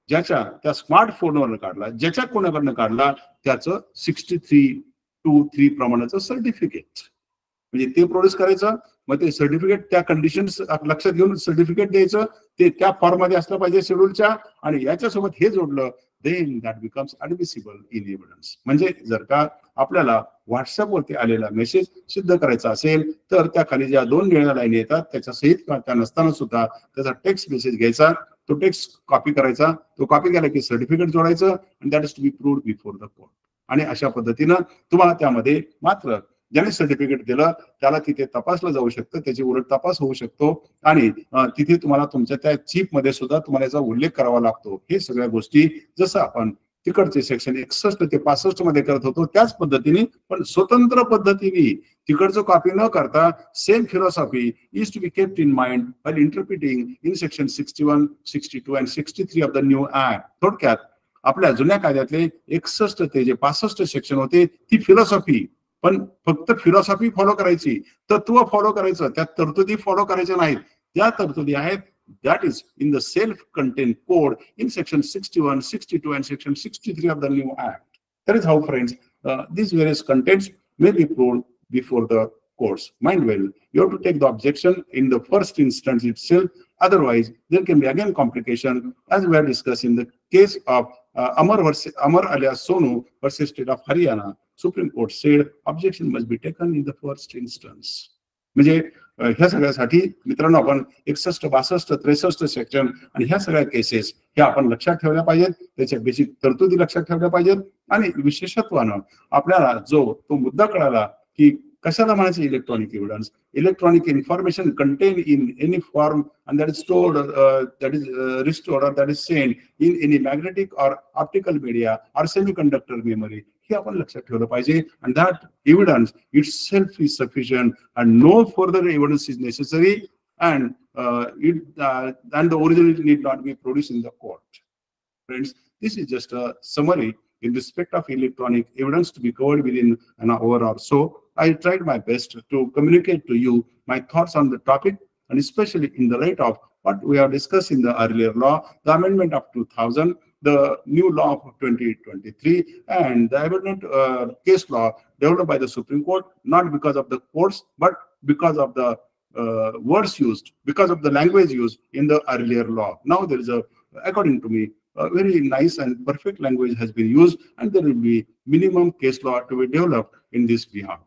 Speaker 4: ज्याच्या त्या स्मार्टफोनवरनं काढला, ज्याच्या कोणाकडनं काढला, त्याचं 63(2)(3) प्रमाणाचं सर्टिफिकेट म्हणजे ते प्रोड्यूस करायचं. मग ते सर्टिफिकेट त्या कंडिशन्स लक्षात घेऊन सर्टिफिकेट द्यायचं, ते त्या फॉर्म मध्ये असलं पाहिजे शेड्यूलच्या, आणि याच्यासोबत हे जोडलं, then that becomes admissible in evidence. म्हणजे जर का आपल्याला व्हॉट्सअपवरती आलेला मेसेज सिद्ध करायचा असेल तर त्या खाली ज्या 2 निळ्या लाईन येतात त्याच्या सहित त्या नसताना सुद्धा त्याचा टेक्स्ट मेसेज घ्यायचा, तो टेक्स्ट कॉपी करायचा, तो कॉपी केला की सर्टिफिकेट जोडायचं, आणि that is to be proved before the court. आणि अशा पद्धतीनं तुम्हाला त्यामध्ये मात्र ज्याने सर्टिफिकेट दिलं त्याला तिथे तपासलं जाऊ शकतं, त्याची उलट तपास होऊ शकतो, आणि तिथे तुम्हाला तुमच्या त्या चीप मध्ये सुद्धा तुम्हाला याचा उल्लेख करावा लागतो. हे सगळ्या गोष्टी जसं आपण तिकडचे सेक्शन 61 ते 65 मध्ये करत होतो त्याच पद्धतीने, पण स्वतंत्र पद्धतीने तिकडचं कॉपी न करता same philosophy is to be kept in mind while interpreting in section 61, 62 and 63 of the new act. थोडक्यात आपल्या जुन्या कायद्यातले 61 ते जे 65 सेक्शन होते ती फिलॉसॉफी, पण फक्त फिलॉसॉफी फॉलो करायची, तत्व फॉलो करायचं, त्या तरतुदी फॉलो करायच्या नाहीत. त्या तरतुदी आहेत that is in the self-contained code in section 61, 62 and section 63 of the new act. That is how, friends, these various contents may be proved before the courts. Mind well, you have to take the objection in the first instance itself, otherwise there can be again complication, as we are discussed in the case of Amar alias Sonu versus State of Haryana. Supreme Court said objection must be taken in the first instance. म्हणजे ह्या सगळ्यासाठी मित्रांनो आपण 61, 62, 63 section आणि ह्या सगळ्या cases ह्या आपण लक्षात ठेवल्या पाहिजेत, त्याच्या बेसिक तरतुदी लक्षात ठेवल्या पाहिजेत. आणि विशेषत्वानं आपल्याला जो तो मुद्दा कळाला की कशाला म्हणायचं electronic evidence, electronic information contain in any form and that is stored, that is restored or that is sent in any magnetic or optical media or semiconductor memory. हे आपण लक्षात ठेवलं पाहिजे. and that evidence itself is sufficient and no further evidence is necessary, and the original need not be produced in the court. Friends, this is just a summary in respect of electronic evidence to be covered within an hour or so. I tried my best to communicate to you my thoughts on the topic, and especially in the light of what we have discussed in the earlier law, the amendment of 2000, the new law of 2023, and the amendment case law developed by the Supreme Court, not because of the courts, but because of the words used, because of the language used in the earlier law. Now there is according to me, a very nice and perfect language has been used, and there will be minimum case law to be developed in this behalf.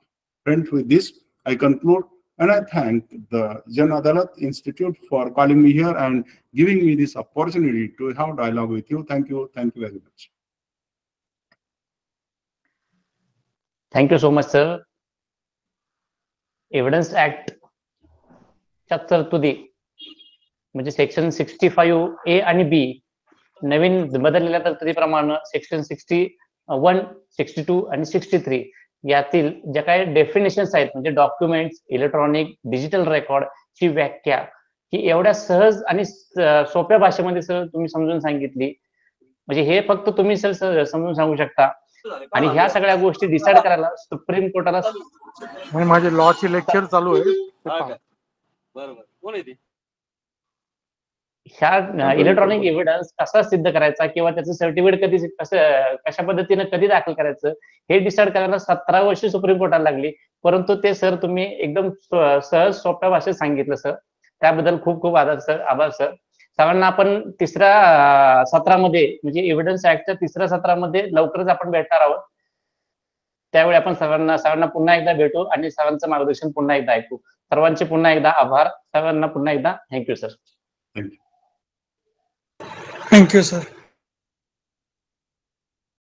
Speaker 4: Friends, with this, I conclude. And I thank the Jan Adalat Institute for calling me here and giving me this opportunity to have dialogue with you. Thank you. Thank you very much.
Speaker 3: Thank you so much, sir. Evidence Act च्या तरतुदी म्हणजे section 65A आणि B नवीन बदललेल्या तरतुदीप्रमाणे section 61, 62 आणि 63 यातील ज्या काही definitions आहेत म्हणजे डॉक्युमेंट्स, इलेक्ट्रॉनिक, डिजिटल रेकॉर्ड ची व्याख्या ही एवढ्या सहज आणि सोप्या भाषेमध्ये सर तुम्ही समजून सांगितली म्हणजे हे फक्त तुम्ही सर समजून सांगू शकता आणि ह्या सगळ्या गोष्टी डिसाईड करायला सुप्रीम कोर्टाला
Speaker 5: आणि माझे लॉचे लेक्चर चालू आहे ते पहा.
Speaker 6: बरोबर कोण आहे ती
Speaker 3: ह्या इलेक्ट्रॉनिक एव्हिडन्स कसा सिद्ध करायचा किंवा त्याचं सर्टिफिकेट कधी कशा पद्धतीने कधी दाखल करायचं हे डिसाईड करायला 17 वर्ष सुप्रीम कोर्टाला लागली. परंतु ते सर तुम्ही एकदम सहज सोप्या भाषेत सांगितलं सर, त्याबद्दल खूप खूप आभार सर. सरांना आपण तिसऱ्या सत्रामध्ये म्हणजे एव्हिडन्स ऍक्टच्या तिसऱ्या सत्रामध्ये लवकरच आपण भेटणार आहोत. त्यावेळी आपण सरांना पुन्हा एकदा भेटू आणि सरांचं मार्गदर्शन पुन्हा एकदा ऐकू. सर्वांचे पुन्हा एकदा आभार. सरांना पुन्हा एकदा thank you sir.
Speaker 4: Thank you.
Speaker 5: Thank you sir.